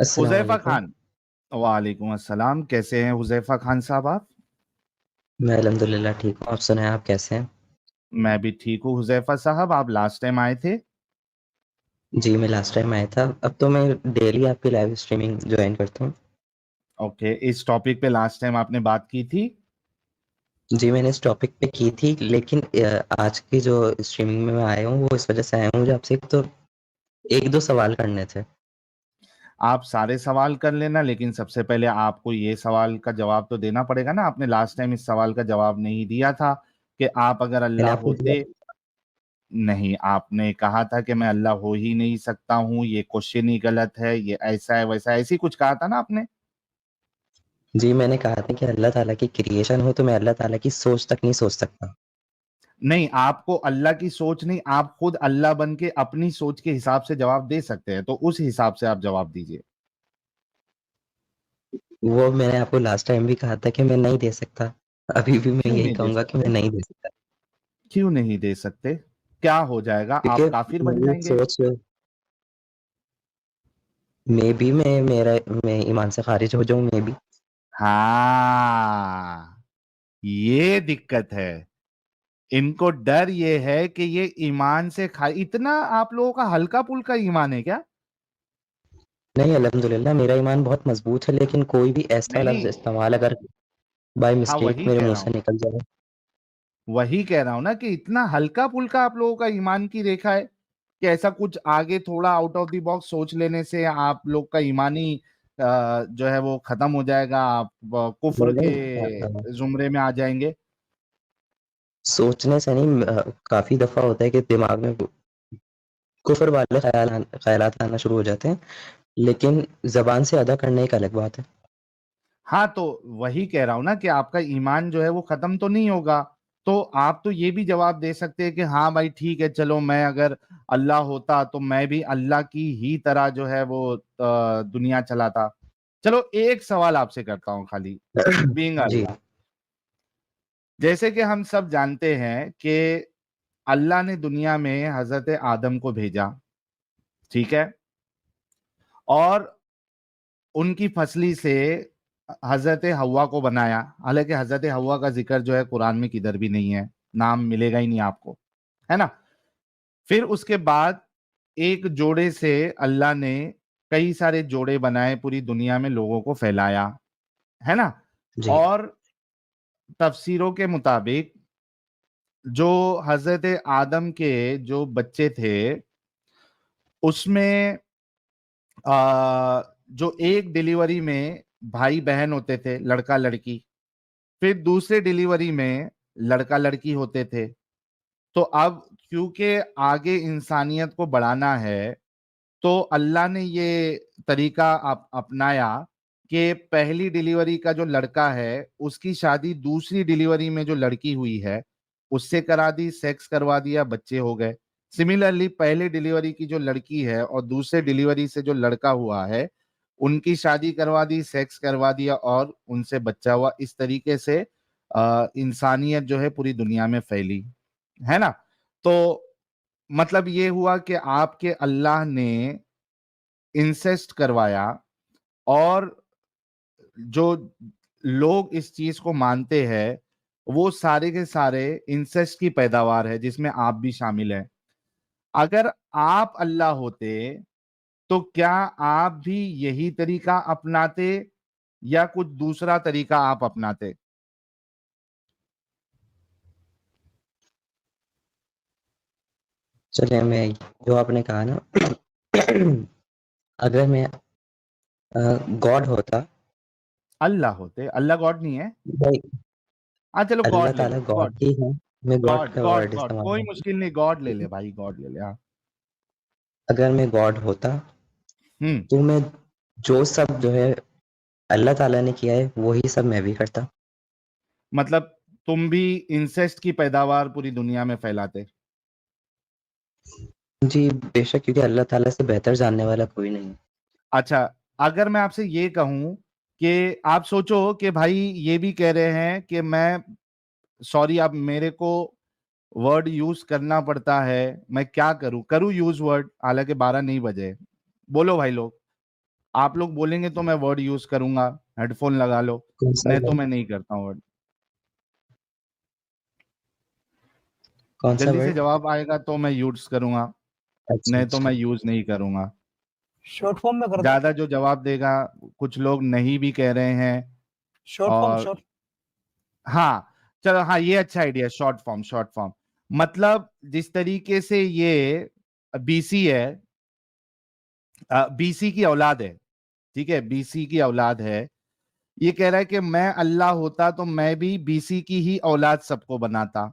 अस्सलाम हुजैफा वालेकुम। खान। वालेकुम अस्सलाम। कैसे हैं हुजैफा खान साहब आप? मैं अल्हम्दुलिल्लाह ठीक हूँ। आप सुनाएं, आप कैसे हैं? मैं भी ठीक हूँ हुजैफा साहब। आप लास्ट टाइम आए थे। जी, मैं लास्ट टाइम आया था। अब तो मैं डेली आपकी लाइव स्ट्रीमिंग जॉइन करता हूँ। ओके, इस टॉपिक पे लास्ट टाइम आपने बात की थी। जी, मैंने इस टॉपिक पे की थी, लेकिन आज की जो स्ट्रीमिंग में मैं आया हूँ, वो इस वजह से आया हूँ, मुझे आपसे एक तो 1-2 सवाल करने थे। आप सारे सवाल कर लेना, लेकिन सबसे पहले आपको ये सवाल का जवाब तो देना पड़ेगा ना। आपने लास्ट टाइम इस सवाल का जवाब नहीं दिया था कि आप अगर मैंने अल्लाह आपको दिया। होते। नहीं, आपने कहा था कि मैं अल्लाह हो ही नहीं सकता हूँ, ये क्वेश्चन ही गलत है, ये ऐसा है वैसा है, ऐसी कुछ कहा था ना आपने। जी, मैंने कहा था कि अल्लाह ताला की क्रिएशन हो, तो मैं अल्लाह ताला की सोच तक नहीं सोच सकता। नहीं, आपको अल्लाह की सोच नहीं, आप खुद अल्लाह बन के अपनी सोच के हिसाब से जवाब दे सकते हैं, तो उस हिसाब से आप जवाब दीजिए। वो मैंने आपको लास्ट टाइम भी कहा था कि मैं नहीं दे सकता। अभी भी मैं क्यों यही नहीं दे कहूँगा कि मैं सकते? नहीं दे सकता। क्यों नहीं दे सकते? क्या हो जाएगा, क्योंकि आप काफिर बन मेरी जाएंगे? सोच मैं ईमान से खारिज हो जाऊँ, मे बी। हाँ, ये दिक्कत है। इनको डर ये है कि ये ईमान से खा, इतना आप लोगों का हल्का पुल्का ईमान है क्या? नहीं, अल्हम्दुलिल्लाह मेरा ईमान बहुत मज़बूत है, लेकिन कोई भी ऐसा लफ्ज़ नहीं। इस्तेमाल अगर बाय हाँ, मिस्टेक वही मेरे कह मुँह रहा से हूँ। निकल जाए। वही कह रहा हूं ना कि इतना हल्का फुल्का आप लोगों का ईमान की रेखा है कि ऐसा कुछ आगे थोड़ा आउट ऑफ द बॉक्स सोच लेने से आप लोग का ईमानी जो है वो खत्म हो जाएगा, आप कुफ्र मैंने के जुमरे में आ जाएंगे। सोचने से नहीं, काफ़ी दफ़ा होता है कि दिमाग में कुफ़्र वाले ख़यालात आना शुरू हो जाते हैं, लेकिन ज़बान से अदा करना एक अलग बात है। हाँ, तो वही कह रहा हूं ना कि आपका ईमान जो है वो खत्म तो नहीं होगा। तो आप तो ये भी जवाब दे सकते हैं कि हाँ भाई ठीक है, चलो मैं अगर अल्लाह होता तो मैं भी अल्लाह की ही तरह जो है वो दुनिया चलाता। चलो एक सवाल आपसे करता हूँ खाली, बीइंग जी, अल्लाह। जैसे कि हम सब जानते हैं कि अल्लाह ने दुनिया में हजरत आदम को भेजा, ठीक है, और उनकी फसली से हजरत हवा को बनाया। हालांकि हजरत हवा का जिक्र जो है कुरान में किधर भी नहीं है, नाम मिलेगा ही नहीं आपको, है ना। फिर उसके बाद एक जोड़े से अल्लाह ने कई सारे जोड़े बनाए, पूरी दुनिया में लोगों को फैलाया, है ना। जी, और तफसीरों के मुताबिक जो हजरत आदम के जो बच्चे थे उसमें जो एक डिलीवरी में भाई बहन होते थे, लड़का लड़की, फिर दूसरे डिलीवरी में लड़का लड़की होते थे। तो अब क्योंकि आगे इंसानियत को बढ़ाना है, तो अल्लाह ने ये तरीका अपनाया कि पहली डिलीवरी का जो लड़का है उसकी शादी दूसरी डिलीवरी में जो लड़की हुई है उससे करा दी, सेक्स करवा दिया, बच्चे हो गए। सिमिलरली पहले डिलीवरी की जो लड़की है और दूसरे डिलीवरी से जो लड़का हुआ है उनकी शादी करवा दी, सेक्स करवा दिया और उनसे बच्चा हुआ। इस तरीके से इंसानियत जो है पूरी दुनिया में फैली, है ना। तो मतलब ये हुआ कि आपके अल्लाह ने इंसेस्ट करवाया, और जो लोग इस चीज को मानते हैं वो सारे के सारे इंसेस्ट की पैदावार है, जिसमें आप भी शामिल हैं। अगर आप अल्लाह होते तो क्या आप भी यही तरीका अपनाते या कुछ दूसरा तरीका आप अपनाते? चलिए मैं जो आपने कहा ना अगर मैं गॉड होता, अल्लाह होते, अल्लाह गॉड नहीं है। भाई हाँ चलो अल्लाह गॉड ले ताला लो, गॉड गॉड। ही है, मैं गॉड गॉड का गॉड वर्ड गॉड, इस्तेमाल कोई करूँ। मुश्किल नहीं, गॉड ले ले भाई, गॉड ले ले, हाँ। अगर मैं गॉड होता, हम्म। तो मैं जो सब जो है अल्लाह ताला ने किया है, वही सब मैं भी करता। मतलब तुम भी इंसेस्ट की पैदावार पूरी दुनिया में फैलाते? जी, बेशक, क्योंकि अल्लाह ताला से बेहतर जानने वाला कोई नहीं है। अच्छा, अगर मैं आपसे ये कहूं कि आप सोचो कि भाई ये भी कह रहे हैं कि मैं, सॉरी आप मेरे को वर्ड यूज करना पड़ता है, मैं क्या करूं, करूं यूज वर्ड, हालांकि 12 नहीं बजे। बोलो भाई लोग। आप लोग बोलेंगे तो मैं वर्ड यूज करूंगा, हेडफोन लगा लो, कौन सा नहीं तो वर्ड? मैं नहीं करता हूँ वर्ड। कौन सा जल्दी से वर्ड? जवाब आएगा तो मैं यूज करूंगा, अच्छा नहीं तो मैं अच्छा। यूज नहीं करूंगा। शॉर्ट फॉर्म में कर दो। ज्यादा जो जवाब देगा, कुछ लोग नहीं भी कह रहे हैं। शॉर्ट फॉर्म, और शॉर्ट। हाँ, चलो, हाँ ये अच्छा idea, short form, short form. मतलब जिस तरीके से ये बीसी है, बीसी की औलाद है, ठीक है, बीसी की औलाद है। ये कह रहा है कि मैं अल्लाह होता तो मैं भी बीसी की ही औलाद सबको बनाता।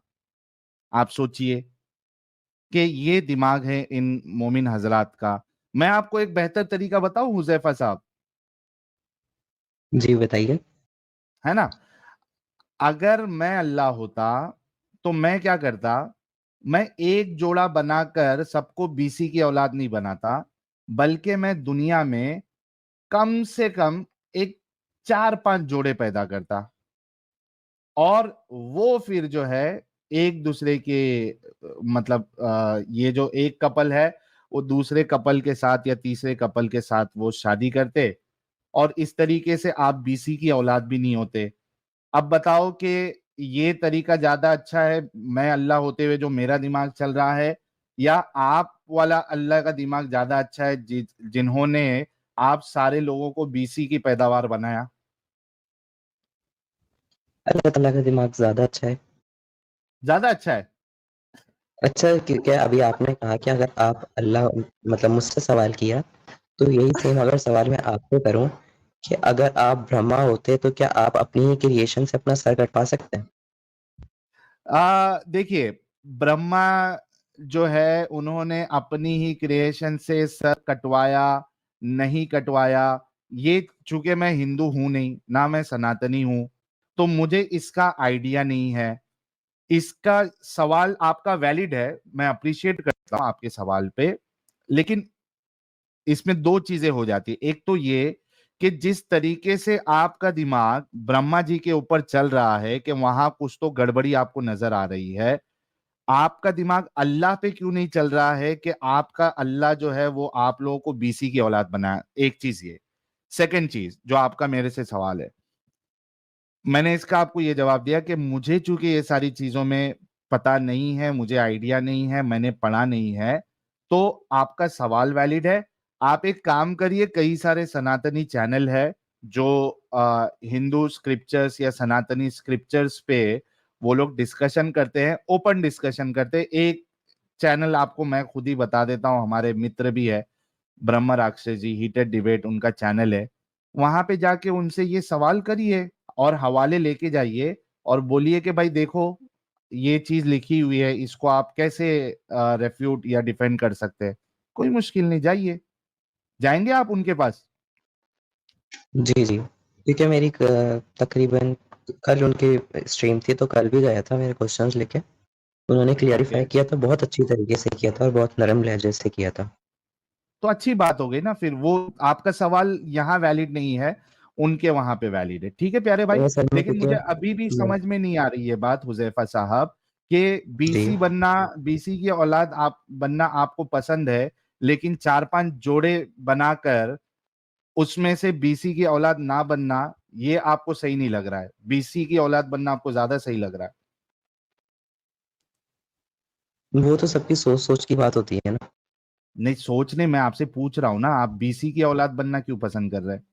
आप सोचिए कि ये दिमाग है इन मोमिन हजरात का। मैं आपको एक बेहतर तरीका बताऊं हुजैफा साहब, जी बताइए। है ना? अगर मैं अल्लाह होता तो मैं क्या करता, मैं एक जोड़ा बनाकर सबको बीसी की औलाद नहीं बनाता, बल्कि मैं दुनिया में कम से कम एक 4-5 जोड़े पैदा करता। और वो फिर जो है एक दूसरे के मतलब ये जो एक कपल है वो दूसरे कपल के साथ या तीसरे कपल के साथ वो शादी करते, और इस तरीके से आप बीसी की औलाद भी नहीं होते। अब बताओ कि ये तरीका ज्यादा अच्छा है, मैं अल्लाह होते हुए जो मेरा दिमाग चल रहा है, या आप वाला अल्लाह का दिमाग ज्यादा अच्छा है जिन्होंने आप सारे लोगों को बीसी की पैदावार बनाया? अल्लाह ताला का दिमाग ज़्यादा अच्छा है। ज्यादा अच्छा है। अच्छा, क्योंकि अभी आपने कहा कि अगर आप अल्लाह मतलब मुझसे सवाल किया, तो यही सेम अगर सवाल मैं आपसे करूँ कि अगर आप ब्रह्मा होते तो क्या आप अपनी ही क्रिएशन से अपना सर कटवा सकते हैं? देखिए, ब्रह्मा जो है उन्होंने अपनी ही क्रिएशन से सर कटवाया, नहीं कटवाया, ये चूंकि मैं हिंदू हूं नहीं, ना मैं सनातनी हूं, तो मुझे इसका आइडिया नहीं है। इसका सवाल आपका वैलिड है, मैं अप्रिशिएट करता हूं आपके सवाल पे, लेकिन इसमें दो चीजें हो जाती है। एक तो ये कि जिस तरीके से आपका दिमाग ब्रह्मा जी के ऊपर चल रहा है कि वहां कुछ तो गड़बड़ी आपको नजर आ रही है, आपका दिमाग अल्लाह पे क्यों नहीं चल रहा है कि आपका अल्लाह जो है वो आप लोगों को बीसी की औलाद बनाया? एक चीज ये। सेकंड चीज जो आपका मेरे से सवाल है, मैंने इसका आपको ये जवाब दिया कि मुझे चूंकि ये सारी चीजों में पता नहीं है, मुझे आइडिया नहीं है, मैंने पढ़ा नहीं है, तो आपका सवाल वैलिड है। आप एक काम करिए, कई सारे सनातनी चैनल है जो हिंदू स्क्रिप्चर्स या सनातनी स्क्रिप्चर्स पे वो लोग डिस्कशन करते हैं, ओपन डिस्कशन करते हैं। एक चैनल आपको मैं खुद ही बता देता हूँ, हमारे मित्र भी है, ब्रह्म राक्षस जी, हीटेड डिबेट उनका चैनल है। वहां पे जाके उनसे ये सवाल करिए और हवाले लेके जाइए और बोलिए कि भाई देखो, ये चीज लिखी हुई है, इसको आप कैसे रेफ्यूट या डिफेंड कर सकते हैं? कोई मुश्किल नहीं, जाइए, जाएंगे आप उनके पास? जी, जी। क्योंकि मेरी तकरीबन कल उनकी स्ट्रीम थी, तो कल भी गया था मेरे क्वेश्चंस लेके। उन्होंने ओके, क्लियरिफ़ाई किया था, बहुत अच्छी तरीके से किया था और बहुत नरम लहजे से किया था। तो अच्छी बात हो गई ना, फिर वो आपका सवाल यहाँ वैलिड नहीं है, उनके वहां पे वैलिड है। ठीक है प्यारे भाई। तो असल में लेकिन क्योंकि मुझे अभी भी मैं समझ में नहीं आ रही है बात हुजैफा साहब, कि जी। बीसी बनना, बीसी की औलाद आप बनना आपको पसंद है, लेकिन 4-5 जोड़े बनाकर उसमें से बीसी की औलाद ना बनना, ये आपको सही नहीं लग रहा है? बीसी की औलाद बनना आपको ज्यादा सही लग रहा है? वो तो सबकी सोच-सोच की बात होती है ना। नहीं, सोचने मैं आपसे पूछ रहा हूं ना, आप बीसी की औलाद बनना क्यों पसंद कर रहे हैं?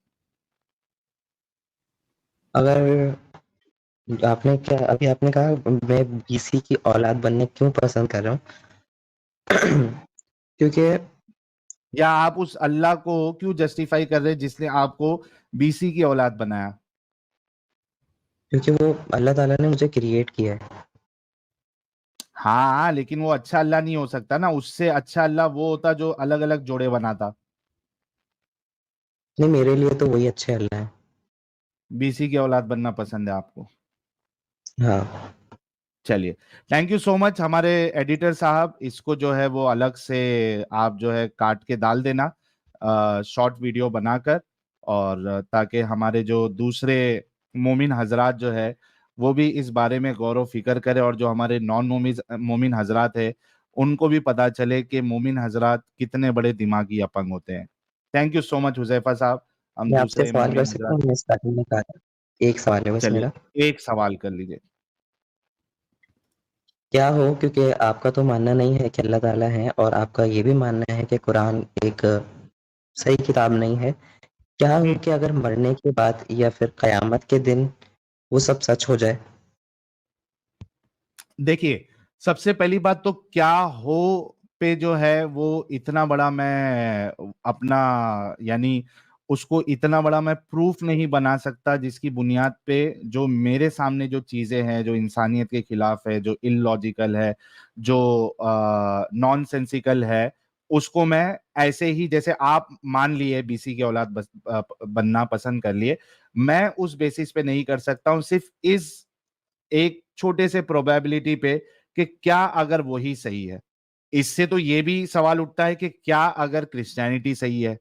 अगर आपने क्या अभी आपने कहा मैं बीसी की औलाद बनना क्यों पसंद कर रहा हूँ? क्योंकि या आप उस अल्लाह को क्यों जस्टिफाई कर रहे हैं जिसने आपको बीसी की औलाद बनाया? क्योंकि वो अल्लाह ताला ने मुझे क्रिएट किया है। हाँ, लेकिन वो अच्छा अल्लाह नहीं हो सकता ना, उससे अच्छा अल्लाह वो होता जो अलग अलग जोड़े बनाता। नहीं, मेरे लिए तो वही अच्छे अल्लाह हैं। बीसी की औलाद बनना पसंद है आपको? हाँ। चलिए, थैंक यू सो मच हमारे एडिटर साहब। इसको जो है वो अलग से आप जो है काट के डाल देना, शॉर्ट वीडियो बनाकर, और ताकि हमारे जो दूसरे मोमिन हजरात जो है वो भी इस बारे में गौर व फिक्र करें, और जो हमारे नॉन मोमिन मोमिन हजरात है उनको भी पता चले कि मोमिन हजरात कितने बड़े दिमागी अपंग होते हैं। Thank you so much Huzaifa साहब। हम मैं आपसे दूसरे सवाल मोमिन कर सकता हूँ? हजरात, मैं स्टार्टिंग में कहा था, एक सवाल है बस मेरा। चलिए एक सवाल कर लीजिए। क्या हो, क्योंकि आपका तो मानना नहीं है कि अल्लाह ताला है और आपका ये भी मानना है कि कुरान एक सही किताब नहीं है, क्या हो कि अगर मरने के बाद या फिर क़यामत के दिन वो सब सच हो जाए? देखिए, सबसे पहली बात तो क्या हो पे जो है वो इतना बड़ा मैं अपना यानी उसको इतना बड़ा मैं प्रूफ नहीं बना सकता जिसकी बुनियाद पे जो मेरे सामने जो चीजें हैं जो इंसानियत के खिलाफ है, जो इलॉजिकल है, जो नॉनसेंसिकल है, उसको मैं ऐसे ही जैसे आप मान लिए बीसी के औलाद बनना पसंद कर लिए, मैं उस बेसिस पे नहीं कर सकता हूं, सिर्फ इस एक छोटे से प्रोबेबिलिटी पे कि क्या अगर वही सही है। इससे तो ये भी सवाल उठता है कि क्या अगर क्रिश्चियनिटी सही है,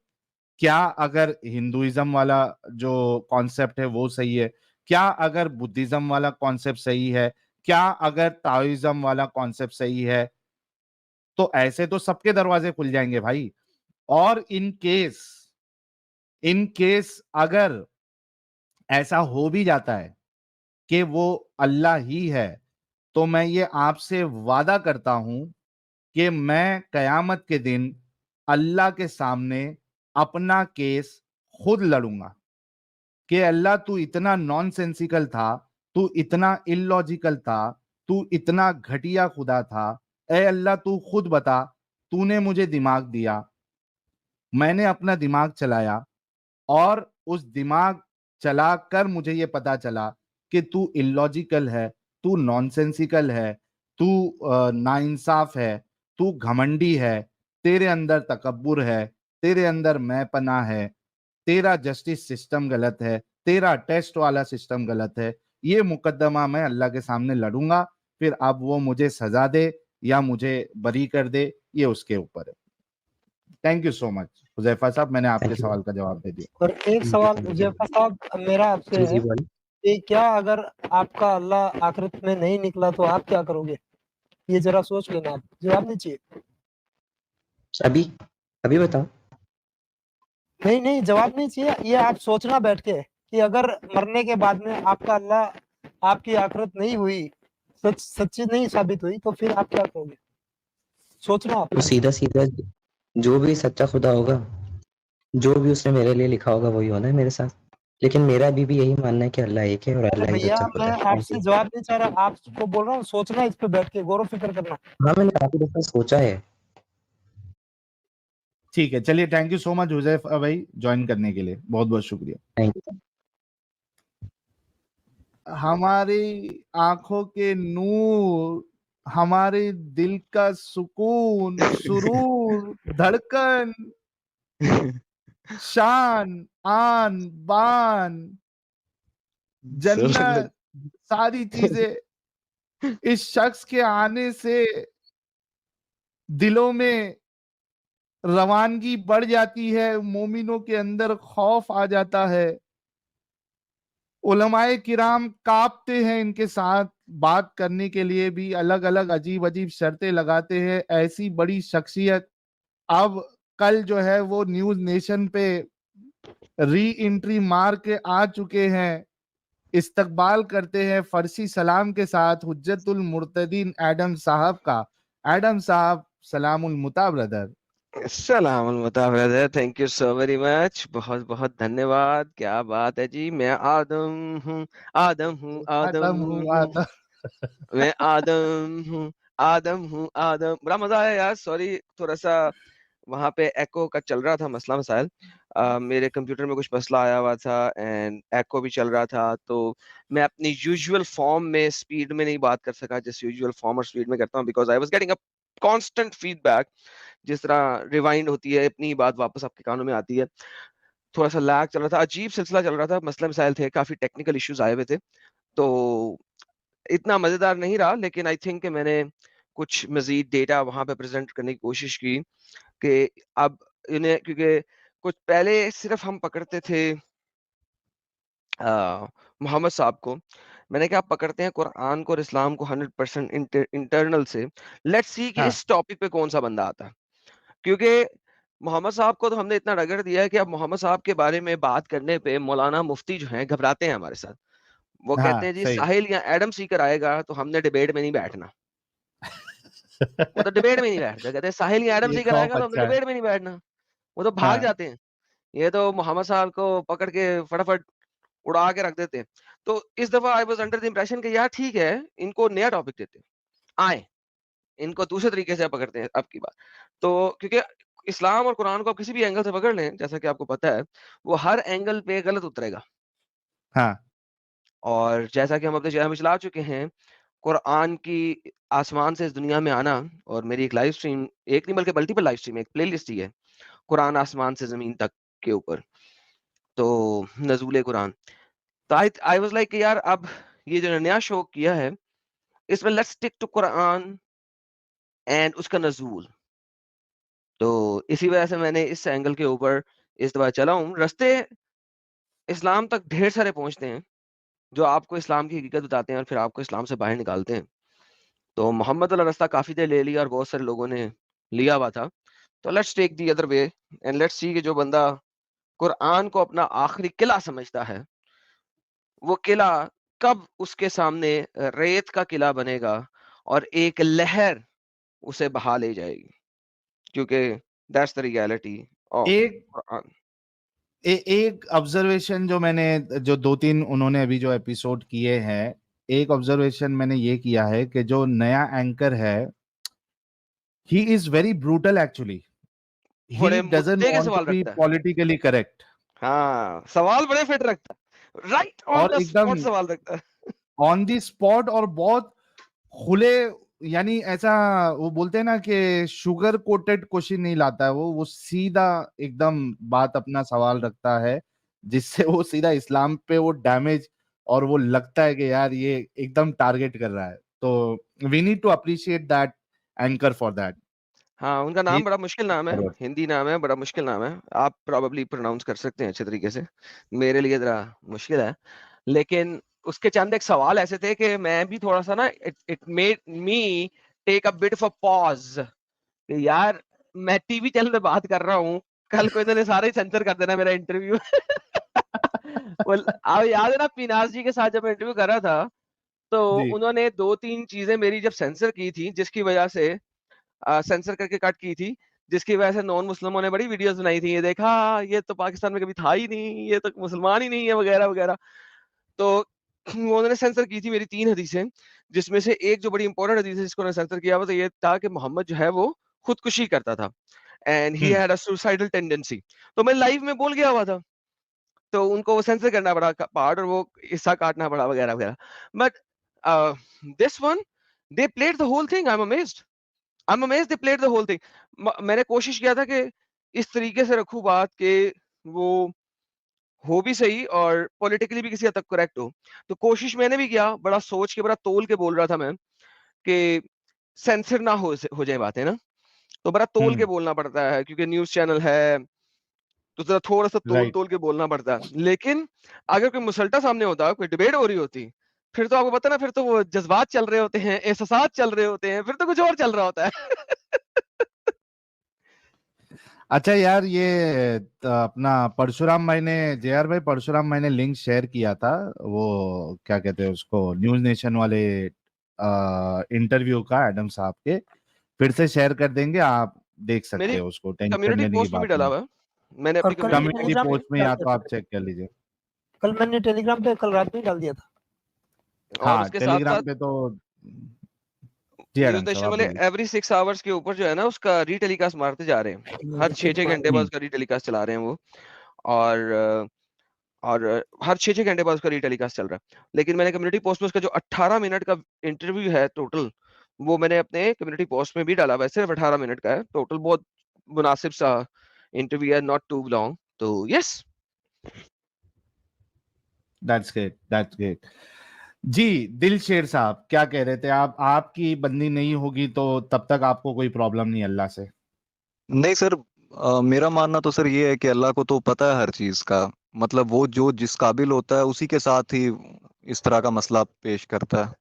क्या अगर हिंदुइज्म वाला जो कॉन्सेप्ट है वो सही है, क्या अगर बुद्धिज्म वाला कॉन्सेप्ट सही है, क्या अगर ताओइज्म वाला कॉन्सेप्ट सही है, तो ऐसे तो सबके दरवाजे खुल जाएंगे भाई। और इन केस अगर ऐसा हो भी जाता है कि वो अल्लाह ही है, तो मैं ये आपसे वादा करता हूं कि मैं कयामत के दिन अल्लाह के सामने अपना केस खुद लड़ूंगा कि अल्लाह तू इतना नॉनसेंसिकल था, तू इतना इलॉजिकल था, तू इतना घटिया खुदा था। ए अल्लाह तू खुद बता, तूने मुझे दिमाग दिया, मैंने अपना दिमाग चलाया और उस दिमाग चलाकर मुझे ये पता चला कि तू इलॉजिकल है, तू नॉनसेंसिकल है, तू नाइंसाफ है, तू घमंडी है, तेरे अंदर तकब्बुर है, तेरे अंदर मैंपना है, तेरा जस्टिस सिस्टम गलत है, तेरा टेस्ट वाला सिस्टम गलत है। ये मुकदमा मैं अल्लाह के सामने लड़ूंगा, फिर अब वो मुझे सजा दे या मुझे बरी कर दे, ये उसके ऊपर है। Thank you so much Huzaifa साहब, मैंने आपके थैंक यू। सवाल का जवाब दे दिया। और एक थैंक यू, सवाल थैंक यू। हुजैफा साहब मेरा आपसे जी, है जी, बोलिए। कि क्या अगर आपका अल्लाह आखिरत में नहीं निकला तो आप क्या करोगे? ये जरा सोच लेना, आप जवाब नहीं चाहिए। अभी अभी बताओ। नहीं नहीं, जवाब नहीं चाहिए, ये आप सोचना बैठ के कि अगर मरने के बाद में आपका अल्लाह आपकी आखिरत नहीं हुई, सच्ची नहीं साबित हुई, तो फिर आप क्या करोगे? सोचना आप। तो सीधा-सीधा जो भी सच्चा खुदा होगा, जो भी उसने मेरे लिए लिखा होगा वही होना है मेरे साथ। लेकिन मेरा अभी भी यही मानना है कि अल्लाह एक है और अरे अल्लाह ही भैया, सच्चा मैं खुदा है। थैंक आपसे यू। जवाब नहीं चाह रहा, आपको बोल रहा हूँ सोचना, इस पे बैठ के गौर फिक्र करना। हाँ, मैंने काफ़ी दफ़ा सोचा है। ठीक है, चलिए thank you so much Huzaifa भाई ज्वाइन करने के लिए, बहुत बहुत शुक्रिया। Thank you. हमारी आंखों के नूर, हमारे दिल का सुकून, सुरूर, धड़कन, शान, आन, बान, जन्नत, सारी चीजें इस शख्स के आने से दिलों में रवानगी बढ़ जाती है, मोमिनों के अंदर खौफ आ जाता है, उलमाए किराम कांपते हैं, इनके साथ बात करने के लिए भी अलग अलग अजीब अजीब शर्तें लगाते हैं। ऐसी बड़ी शख्सियत अब कल जो है वो न्यूज नेशन पे री एंट्री मार के आ चुके हैं। इस्तकबाल करते हैं फर्सी सलाम के साथ हुज्जतुल मुर्तदीन एडम साहब का। एडम साहब, सलामुल मुता ब्रदर। सलाम brother, thank you so very much, बहुत बहुत धन्यवाद। क्या बात है जी, मैं आदम हूँ, आदम हूँ, आदम आदम हूँ हूँ, आदम। मैं आदम हूँ, आदम हूँ, आदम। बड़ा मजा आया यार। सॉरी, थोड़ा सा वहां पे एको का चल रहा था मसला मसाइल। मेरे कंप्यूटर में कुछ मसला आया हुआ था एंड एको भी चल रहा था, तो मैं अपनी यूजुअल फॉर्म में स्पीड में नहीं बात कर सका, जिस यूजुअल फॉर्म और स्पीड में करता हूँ, because I was getting a constant feedback. जिस तरह रिवाइंड होती है, अपनी बात वापस आपके कानों में आती है, थोड़ा सा लैग चल रहा था, अजीब सिलसिला चल रहा था, मसले मसाइल थे, काफी टेक्निकल इश्यूज आए हुए थे, तो इतना मजेदार नहीं रहा। लेकिन आई थिंक मैंने कुछ मजीद डेटा वहां पे प्रेजेंट करने की कोशिश की कि अब इन्हें, क्योंकि कुछ पहले सिर्फ हम पकड़ते थे मोहम्मद साहब को, मैंने कहा आप पकड़ते हैं कुरान को और इस्लाम को 100% इंटरनल से, लेट्स सी कि हाँ इस टॉपिक पे कौन सा बंदा आता है। क्योंकि मोहम्मद साहब को तो हमने इतना रगड़ दिया है कि अब मोहम्मद साहब के बारे में बात करने पे मौलाना मुफ्ती जो हैं घबराते हैं हमारे साथ। वो कहते हाँ, हैं जी सही। साहिल या एडम सीकर आएगा तो हमने डिबेट में नहीं बैठना। वो तो डिबेट में नहीं बैठते, कहते हैं साहिल या एडम ये सीकर खौफ आएगा तो हमने अच्छा है। डिबेट में नहीं बैठना। वो तो भाग हाँ, जाते हैं। ये तो मोहम्मद साहब को पकड़ के फटाफट उड़ा के रख देते हैं। तो इस दफा I was under the impression कि यार ठीक है, इनको नया टॉपिक देते हैं, आए इनको दूसरे तरीके से पकड़ते हैं अब की बार। तो क्योंकि इस्लाम और कुरान को आप किसी भी एंगल से पकड़ लें, जैसा कि आपको पता है, वो हर एंगल पे गलत उतरेगा। हाँ, और जैसा कि हम अपने चैनल में चला चुके हैं, कुरान की आसमान से इस दुनिया में आना, और मेरी एक लाइव स्ट्रीम, एक नहीं बल्कि मल्टीपल लाइव स्ट्रीम, एक प्लेलिस्ट ही है, कुरान आसमान से ज़मीन तक के ऊपर, तो नज़ूल कुरान। तो आई वाज़ लाइक कि यार अब ये जो नया शो किया है, इसमें let's stick to Quran and उसका नज़ूल। तो इसी वजह से मैंने इस एंगल के ऊपर इस दफ़ा चला हूँ। रास्ते इस्लाम तक ढेर सारे पहुँचते हैं, जो आपको इस्लाम की हकीकत बताते हैं और फिर आपको इस्लाम से बाहर निकालते हैं। तो मोहम्मद वाला रास्ता काफ़ी देर ले लिया और बहुत सारे लोगों ने लिया हुआ था। तो let's take the other way and let's see कि जो बंदा कुरान को अपना आखिरी किला समझता है, वो किला कब उसके सामने रेत का किला बनेगा और एक लहर उसे बहा ले जाएगी, क्योंकि दैट्स द रियलिटी ऑफ एक कुरान। एक ऑब्जर्वेशन जो 2-3 उन्होंने अभी जो एपिसोड किए हैं, एक ऑब्जर्वेशन मैंने ये किया है कि जो नया एंकर है, he is very brutal actually. He बड़े डजंट मुद्दे के वांट टू सवाल बी रखता है। पॉलिटिकली करेक्ट हाँ, सवाल बड़े फिट रखता है। राइट ऑन और द एकदम स्पॉट सवाल रखता है। ऑन द स्पॉट और बहुत खुले, यानी ऐसा वो बोलते हैं ना कि शुगर कोटेड क्वेश्चन नहीं लाता है वो सीधा एकदम बात अपना सवाल रखता है, जिससे वो सीधा इस्लाम पे वो डैमेज, और वो लगता है कि यार ये एकदम टारगेट कर रहा है। तो we need to appreciate that anchor for that. हाँ, उनका ही नाम बड़ा मुश्किल नाम है, फॉरवर्ड। हिंदी नाम है, बड़ा मुश्किल नाम है। आप प्रोबेबली प्रोनाउंस कर सकते हैं अच्छे तरीके से, मेरे लिए ज़रा मुश्किल है। लेकिन उसके चंद एक सवाल ऐसे थे कि मैं भी थोड़ा-सा ना, it it made me take a bit of a pause कि यार मैं टीवी चैनल पे बात कर रहा हूँ, कल को इन्होंने सारे ही सेंसर कर देना मेरा इंटरव्यू। well, आप याद है ना पीनाज जी के साथ जब मैं इंटरव्यू कर रहा था, तो जी। उन्होंने 2-3 चीज़ें मेरी जब सेंसर की थी, जिसकी वजह से सेंसर करके कट की थी, जिसकी वजह से नॉन मुस्लिमों ने बड़ी वीडियोज़ बनाई थी, ये देखा, ये तो पाकिस्तान में कभी था ही नहीं, ये तो मुसलमान ही नहीं है वगैरह-वगैरह। तो वो उन्होंने सेंसर की थी मेरी 3 हदीसें, जिसमें से एक जो बड़ी इंपॉर्टेंट हदीस है जिसको उन्होंने सेंसर किया हुआ, तो ये था कि मोहम्मद जो है वो खुदकुशी करता था and he hmm. Had a suicidal tendency. तो मैं लाइव में बोल गया हुआ था, तो उनको वो सेंसर करना पड़ा पार्ट, और वो हिस्सा काटना पड़ा वगैरह-वगैरह। But this one, they played the whole thing, I am amazed they played the whole thing. मैंने कोशिश किया था कि इस तरीके से रखूँ बात कि वो हो भी सही और पॉलिटिकली भी किसी हद तक करेक्ट हो। तो कोशिश मैंने भी किया, बड़ा सोच के, बड़ा तोल के बोल रहा था मैं कि सेंसर ना हो जाए बातें ना, तो बड़ा तोल के हम्म। बोलना पड़ता है क्योंकि न्यूज़ चैनल है, तो ज़रा थोड़ा-सा राइट। तोल-तोल के बोलना पड़ता है। लेकिन अगर कोई मुसल्टा सामने होता, कोई डिबेट हो रही होती, फिर तो आपको पता है ना, फिर तो वो जज़्बात चल रहे होते हैं, एहसासात चल रहे होते हैं, फिर तो कुछ और चल रहा होता है। अच्छा यार, ये अपना परशुराम भाई ने, जेआर भाई परशुराम भाई ने लिंक शेयर किया था, वो क्या कहते हैं उसको, न्यूज नेशन वाले इंटरव्यू का एडम साहब के। फिर से शेयर कर देंगे, आप देख सकते मेरी हो उसको, टेंशन कम्युनिटी लेने की पोस्ट में भी बात डाला नहीं। हुआ है। मैंने और अपनी कल कम्युनिटी मैंने पोस्ट कम्युनिटी टेलीग्राम पे पोस्ट भी में डाल या दिया तो था। आप चेक कर लीजिए। कल मैंने टेलीग्राम पे कल रात में ही डाल दिया था। और हाँ, उसके साथ-साथ टेलीग्राम पे तो। जी न्यूज़ आराम साहब, नेशन आप वाले बोलिए। एवरी 6 आवर्स के ऊपर जो है ना, उसका रीटेलीकास्ट मारते जा रहे हैं। हर 6-6 घंटे बाद हम्म। उसका रीटेलीकास्ट चला रहे हैं वो। और हर 6-6 घंटे बाद उसका रीटेलीकास्ट चल रहा है। लेकिन मैंने कम्युनिटी पोस्ट में उसका जो 18 मिनट का इंटरव्यू है टोटल, वो मैंने अपने कम्युनिटी पोस्ट में भी डाला हुआ है। सिर्फ 18 मिनट का है टोटल, बहुत मुनासिब सा इंटरव्यू है, नॉट टू लॉन्ग। तो yes. That's great, that's great. जी, दिल शेर साहब क्या कह रहे थे आप? आपकी बंदी नहीं होगी तो तब तक आपको कोई प्रॉब्लम नहीं अल्लाह से। नहीं सर, मेरा मानना तो सर ये है कि अल्लाह को तो पता है हर चीज का। मतलब वो जो जिस काबिल होता है उसी के साथ ही इस तरह का मसला पेश करता है।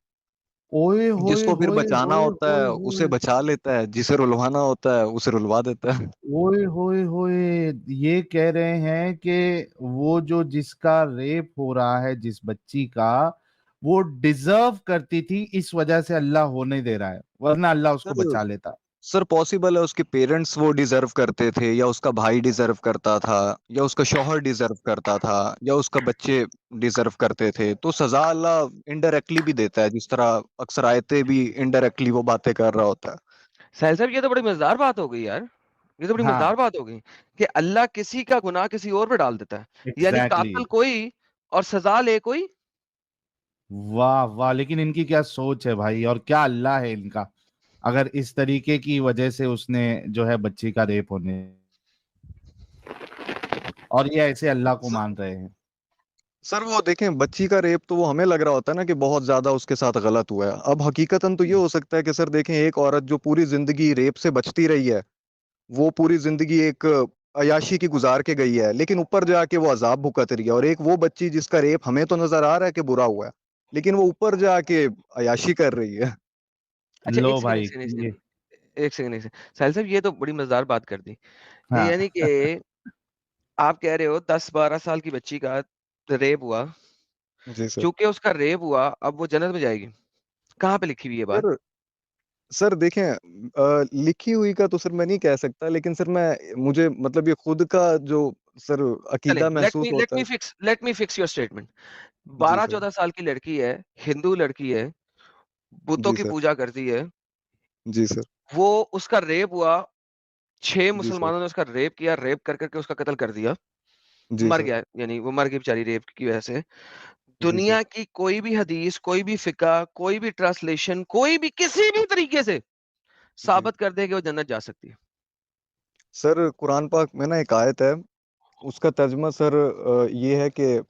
ओए होए जिसको फिर होए बचाना होए होता होए है उसे होए बचा लेता है, जिसे रुलवाना होता है उसे रुलवा देता है। ओए होए होए। ये कह रहे हैं कि वो जो जिसका रेप हो रहा है जिस बच्ची का, वो डिजर्व करती थी, इस वजह से अल्लाह होने दे रहा है, वरना अल्लाह उसको सर बचा लेता। सर पॉसिबल है उसके पेरेंट्स वो डिजर्व करते थे, या उसका भाई डिजर्व करता था, या उसका शौहर डिजर्व करता था, या उसका बच्चे डिजर्व करते थे, तो सजा अल्लाह इनडायरेक्टली भी देता है, जिस तरह अक्सर आयतें भी इनडायरेक्टली वो बातें कर रहा होता है। साहिल साहब, ये तो बड़ी मजेदार बात हो गई यार। ये तो बड़ी मजेदार हाँ, बात हो गई कि अल्लाह किसी का गुनाह किसी और पे डाल देता है, यानी एग्जैक्टली। कातिल कोई और सजा ले कोई। वाह वाह, लेकिन इनकी क्या सोच है भाई, और क्या अल्लाह है इनका, अगर इस तरीके की वजह से उसने जो है बच्ची का रेप होने, और ये ऐसे अल्लाह को सर मान रहे हैं। सर वो देखें, बच्ची का रेप तो वो हमें लग रहा होता है ना कि बहुत ज्यादा उसके साथ गलत हुआ है। अब हकीकतन तो ये हो सकता है कि सर देखें, एक औरत जो पूरी जिंदगी रेप से बचती रही है, वो पूरी जिंदगी एक अयाशी की गुजार के गई है, लेकिन ऊपर जाके वो अजाब भुगत रही है। और एक वो बच्ची जिसका रेप हमें तो नजर आ रहा है कि बुरा हुआ है, लेकिन वो ऊपर जाके अयाशी कर रही है। अच्छा, लो एक सेकंड, एक भाई सेकंड, एक ये। सेकंड, एक सेकंड, एक सेकंड। साहिल साहब, ये तो बड़ी मजेदार बात कर दी। हाँ। यानी कि आप कह रहे हो 10-12 साल की बच्ची का रेप हुआ, जी सर। चूंकि उसका रेप हुआ अब वो जन्नत में जाएगी। कहाँ पे लिखी हुई है बात? सर सर देखें, लिखी हुई का तो सर मैं नहीं कह सकता, लेकिन सर मैं मुझे मतलब ये खुद का जो सर चलें, अकीदा लेट महसूस मी लेट होता मी है। Fix let me fix your statement. जी सर। 12-14 साल की लड़की है, हिंदू लड़की है, बुतों जी की सर। पूजा करती है, जी सर। वो उसका रेप हुआ, 6 जी सर। मुसलमानों ने उसका रेप किया, रेप कर कर के उसका कत्ल कर दिया, जी मर सर। गया, यानी वो मर गई बेचारी रेप की वजह से। जी सर। दुनिया की कोई भी हदीस, कोई भी फिक़्ह, कोई भी ट्रांसलेशन, कोई भी किसी भी तरीके से जी साबित कर दे कि वो जन्नत जा सकती है। सर, कुरान पाक में ना एक आयत है, उसका तर्जुमा सर ये है कि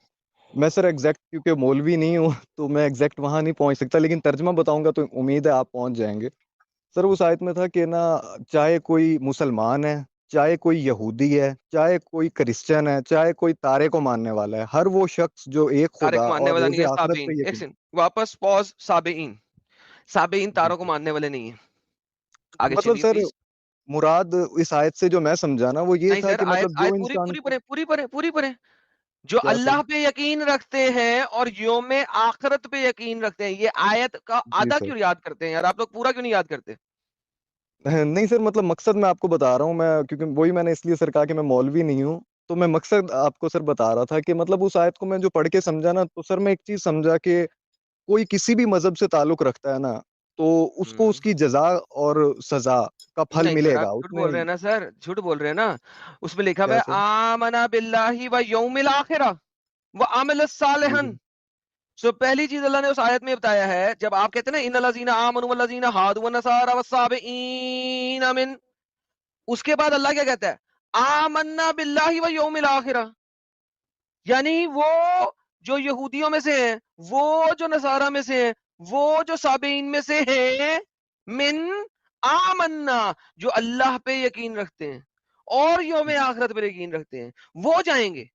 मैं सर एग्जैक्ट क्योंकि मौलवी नहीं हूँ तो मैं एग्जैक्ट वहां नहीं पहुंच सकता, लेकिन तर्जुमा बताऊंगा तो उम्मीद है आप पहुंच जाएंगे। सर उस आयत में था कि ना, चाहे कोई मुसलमान है, चाहे कोई यहूदी है, चाहे कोई क्रिश्चियन है, चाहे कोई तारे को मानने वाला है, हर वो शख्स जो एक तारे को खुदा मानने और वाला नहीं रोजे है, आखिरत साबेईन। पे एक यकीन। सेकंड, वापस पॉज़, साबेईन। साबेईन जी तारों को सर। मानने वाले नहीं है। आगे मतलब चलिए सर प्लीज़। मुराद इस आयत से जो मैं समझा ना वो ये नहीं था सर, कि आयत मतलब आयत जो पूरी इंसान पूरी पढ़ें, पूरी पढ़ें, पूरी पढ़ें। जो क्या सर। अल्लाह पे यकीन रखते हैं और यौम आखिरत पे यकीन रखते हैं, ये आयत का जी आधा सर। क्यों याद करते हैं यार? आप लोग पूरा क्यों नहीं याद करते? नहीं सर, मतलब मकसद मैं आपको बता रहा हूँ, मैं क्योंकि वही मैंने इसलिए सर कहा कि मैं मौलवी नहीं हूँ, तो मैं मकसद आपको सर बता रहा था कि मतलब उस आयत को मैं जो पढ़ के समझा ना, तो सर मैं एक चीज समझा कि कोई किसी भी मजहब से ताल्लुक रखता है ना, तो उसको हुँ। उसकी जजा और सजा का फल नहीं सर, आप मिलेगा झूठ उसमें। बोल रहे हैं ना सर, झूठ बोल रहे हैं ना। उसमें लिखा हुआ क्या है सर। आमना बिल्लाहि व यौमिल आखिरह व अमिल जी सर। सालिहन। सो पहली चीज अल्लाह ने उस आयत में बताया है, जब आप कहते हैं ना इन्नल लज़ीना आमनु वल लज़ीना हादू वन नसारा वस्साबिईन मिन, उसके बाद अल्लाह क्या कहता है? आमन्ना बिल्लाहि व यौमिल आखिरह। यानी वो जो यहूदियों में से हैं, वो जो नसारा में से हैं, वो जो साबेईन में से हैं, मिन आमन्ना, जो अल्लाह पे यकीन रखते हैं और यौम आखिरत पे यकीन रखते हैं, वो जाएंगे।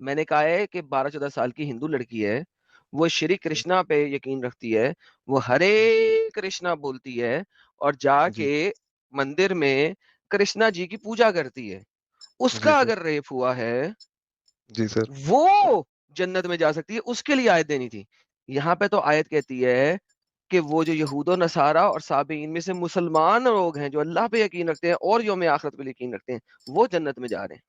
मैंने कहा है कि 12-14 साल की हिंदू लड़की है, वो श्री कृष्णा पे यकीन रखती है, वो हरे कृष्णा बोलती है और जी। जाके मंदिर में कृष्णा जी की पूजा करती है। जी उसका सर। अगर रेप हुआ है, जी सर। वो जन्नत में जा सकती है, उसके लिए आयत देनी थी। यहाँ पे तो आयत कहती है कि वो जो यहूद नसारा और साबीन में से मुसलमान लोग हैं, जो अल्लाह पे यकीन रखते हैं और यौम आखिरत पे यकीन रखते हैं, वो जन्नत में जा रहे हैं।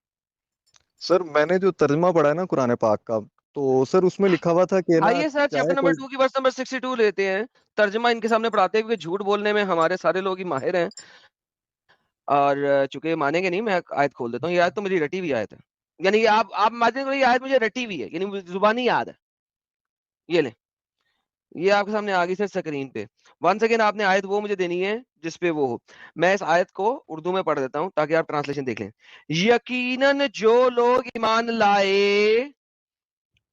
सर मैंने जो तर्जमा पढ़ा है ना कुरान पाक का, तो सर उसमें लिखा हुआ था कि ना, आइए सर, चैप्टर चाहे नंबर कोई। 2 की वर्स नंबर 62 लेते हैं। तर्जुमा इनके सामने पढ़ाते हैं, क्योंकि झूठ बोलने में हमारे सारे लोग ही माहिर हैं और चूंकि ये मानेंगे नहीं, मैं आयत खोल देता हूँ। ये आयत तो मेरी रटी हुई आयत है। यानी कि आप मानेंगे नहीं, ये आयत मुझे रटी हुई है, यानी मुझे जुबानी याद है। ये लें, ये आपके सामने आ गई सर स्क्रीन पे। वन सेकेंड, आपने आयत वो मुझे देनी है जिस पे वो हो। मैं इस आयत को उर्दू में पढ़ देता हूँ ताकि आप ट्रांसलेशन देख लें। यकीनन जो लोग ईमान लाए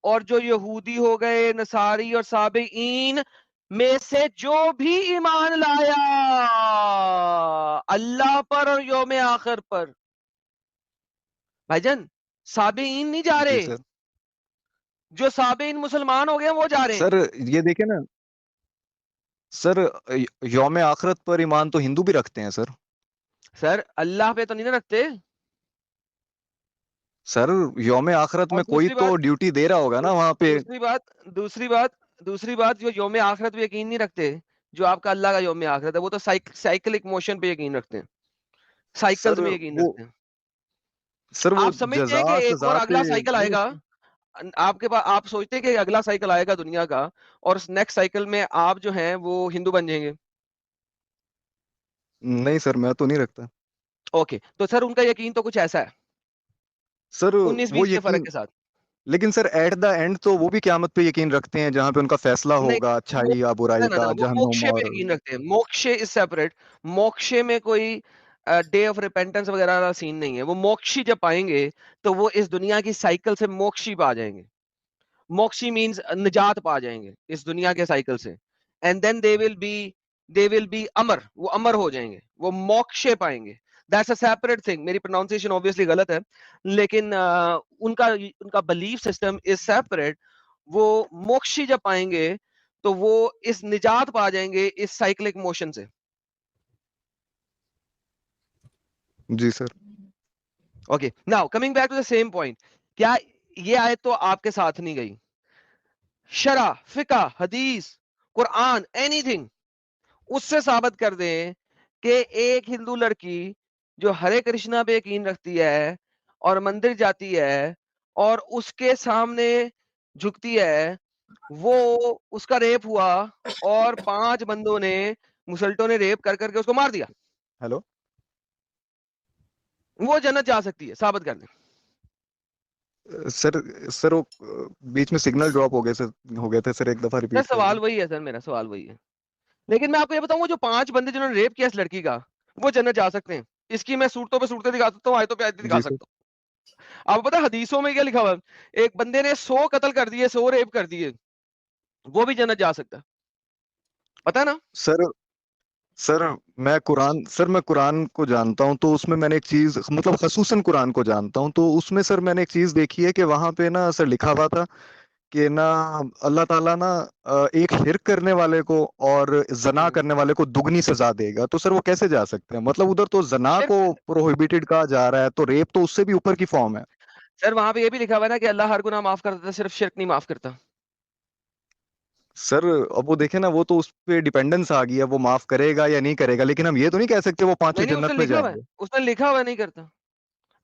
और जो यहूदी हो गए, नसारी और साबईन में से जो भी ईमान लाया अल्लाह पर और यौम आखिर पर, भाईजान साबईन नहीं जा जी रहे, सर। जो साबईन मुसलमान हो गए वो जा रहे हैं। सर ये देखे ना, सर यौम आखिरत पर ईमान तो हिंदू भी रखते हैं सर। सर अल्लाह पे तो नहीं ना रखते। सर यौम आखिरत और में कोई दूसरी तो बात ड्यूटी दे रहा होगा ना वहां पे। दूसरी बात जो यौम आखिरत पे यकीन नहीं रखते, जो आपका अल्लाह का यौम आखिरत है, वो तो साइक्लिक मोशन पे यकीन रखते हैं, साइकिल्स सर में यकीन वो रखते हैं। सर वो आप समझते हैं जजा कि एक और सजा पे अगला साइकिल नहीं आएगा? रखते। आपके पास, आप सोचते हैं कि अगला साइकिल आएगा दुनिया का और नेक्स्ट साइकिल में आप जो हैं वो हिंदू बन जाएंगे? नहीं सर, मैं तो नहीं रखता। ओके, तो सर उनका यकीन तो कुछ ऐसा है, सर वो 19-20 के फर्क यकीन, के साथ। लेकिन सर एट द एंड तो वो भी क़यामत पे यकीन रखते हैं जहां पे उनका फैसला नहीं, होगा अच्छाई या बुराई ना का, वो जहन्नुम मोक्षे पे और। यकीन रखते हैं। मोक्षे इज सेपरेट। मोक्षे में कोई डे ऑफ रिपेंटेंस वगैरह का सीन नहीं है। वो मोक्षी जब पाएंगे तो वो इस दुनिया की साइकिल से मोक्षी पा जाएंगे। मोक्षी मींस निजात पा जाएंगे इस दुनिया के साइकिल से, and then they will be अमर, वो अमर हो जाएंगे, वो मोक्षे पाएंगे। That's a separate thing. मेरी प्रोनाउंसिएशन ऑब्वियसली गलत है, लेकिन उनका उनका बिलीफ सिस्टम इज सेपरेट। वो मोक्षी जब पाएंगे तो वो इस निजात पा जाएंगे इस साइक्लिक मोशन से। जी sir. Okay, now coming back to the same point, क्या ये आयत तो आपके साथ नहीं गई? शरा, फिका, हदीस, कुरान, एनीथिंग उससे साबित कर दें कि एक हिंदू लड़की जो हरे कृष्णा पे यकीन रखती है और मंदिर जाती है और उसके सामने झुकती है, वो उसका रेप हुआ और 5 बंदों ने, मुसल्टों ने रेप कर करके उसको मार दिया, हेलो वो जन्नत जा सकती है? साबित कर दें। सर। सर वो बीच में सिग्नल ड्रॉप हो गए सर, हो गए थे सर, एक दफा सर रिपीट कर सवाल दें। वही है सर, मेरा सवाल वही है। लेकिन मैं आपको ये बताऊं, वो जो 5 बंदे जिन्होंने रेप किया इस लड़की का, वो जन्नत जा सकते हैं। इसकी मैं सूरतों पे सूरतें दिखा सकता हूँ, आयतों पे आयतें दिखा जी सर। सकता हूँ। आपको पता है हदीसों में क्या लिखा हुआ है? एक बंदे ने 100 कत्ल कर दिए, 100 रेप कर दिए, वो भी जन्नत जा सकता है। पता है ना? सर सर मैं कुरान को जानता हूं, तो उसमें मैंने एक चीज, मतलब खसूसन कुरान को जानता हूं, तो उसमें सर मैंने एक चीज देखी है कि वहां पे ना सर लिखा हुआ था कि ना अल्लाह ताला ना एक शिर्क करने वाले को और जना करने वाले को दुगनी सजा देगा। तो सर वो कैसे जा सकते हैं? मतलब उधर तो जना शिर्क को करने, प्रोहिबिटेड कहा जा रहा है, तो रेप तो उससे भी ऊपर की फॉर्म है। सर वहां पे ये भी लिखा हुआ है ना कि अल्लाह हर गुनाह माफ कर देता है, सिर्फ शिर्क नहीं माफ करता। सर अब वो देखे ना, वो तो उस पे डिपेंडेंस आ गई है, वो माफ करेगा या नहीं करेगा, लेकिन हम ये तो नहीं कह सकते वो पांचों नहीं नहीं, जन्नत में जाएंगे। उसने लिखा हुआ है नहीं करता।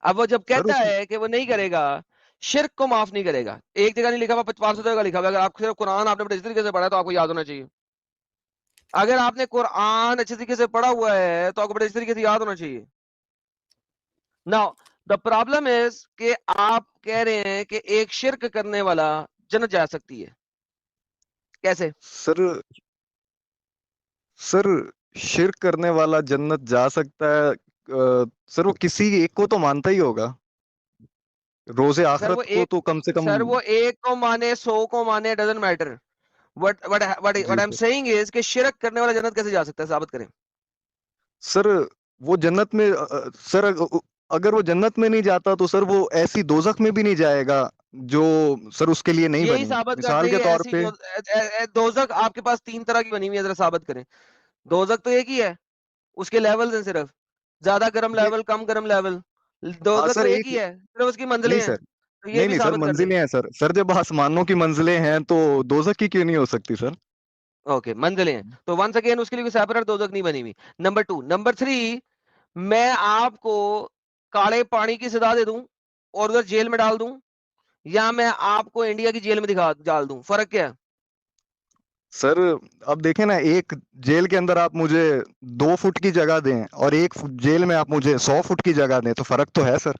अब वो जब सर कहता उस है कि वो नहीं करेगा, शिर्क को माफ नहीं करेगा, एक जगह नहीं लिखा हुआ, 500 जगह लिखा हुआ है। अगर आप सिर्फ कुरान आपने बड़े इस तरीके से पढ़ा है, तो आपको याद होना चाहिए। अगर आपने कुरान अच्छे तरीके से पढ़ा हुआ है तो आपको बड़े इस तरीके से याद होना चाहिए। नाउ द प्रॉब्लम इज कि आप कह रहे हैं कि एक शिर्क करने वाला जन्नत जा सकती है, कैसे? सर सर शिर्क करने वाला जन्नत जा सकता है, सर वो किसी एक को तो मानता ही होगा, रोजे सर वो आखिरत को एक तो कम से कम। सर वो एक को माने, 100 को माने, डजंट मैटर। व्हाट जी I am sir. Saying is कि शिर्क करने वाला जन्नत कैसे जा सकता है? साबित करें। सर वो जन्नत में सर अगर वो जन्नत में नहीं जाता तो सर वो ऐसी दोजख में भी नहीं जाएगा जो सर उसके लिए नहीं यही बनी। साबित कर मिसाल दे के कि तौर ऐसी पे दोजख आपके पास 3 तरह की बनी हुई है, जरा साबित करें। दोजख तो एक ही है, उसके लेवल्स हैं सिर्फ, ज्यादा गर्म ये, लेवल, कम गर्म लेवल। हाँ दोजख तो सर एक ही एक, है, सिर्फ उसकी मंजिलें नहीं हैं। सर, तो ये नहीं भी नहीं सर, साबित कर दें। मंजिलें हैं सर। सर जब आसमानों की मंजिलें हैं तो दोजख की क्यों नहीं हो सकती सर? ओके, मंजिलें हैं तो वंस अगेन उसके लिए कोई सेपरेट दोजख नहीं बनी हुई। नंबर 2, नंबर 3, मैं आपको काले पानी की सजा दे दूं और उधर जेल में डाल दूं, या मैं आपको इंडिया की जेल में दिखा डाल दूं, फर्क क्या है? सर अब देखें ना, एक जेल के अंदर आप मुझे 2 फुट की जगह दें और एक जेल में आप मुझे 100 फुट की जगह दें, तो फर्क तो है सर।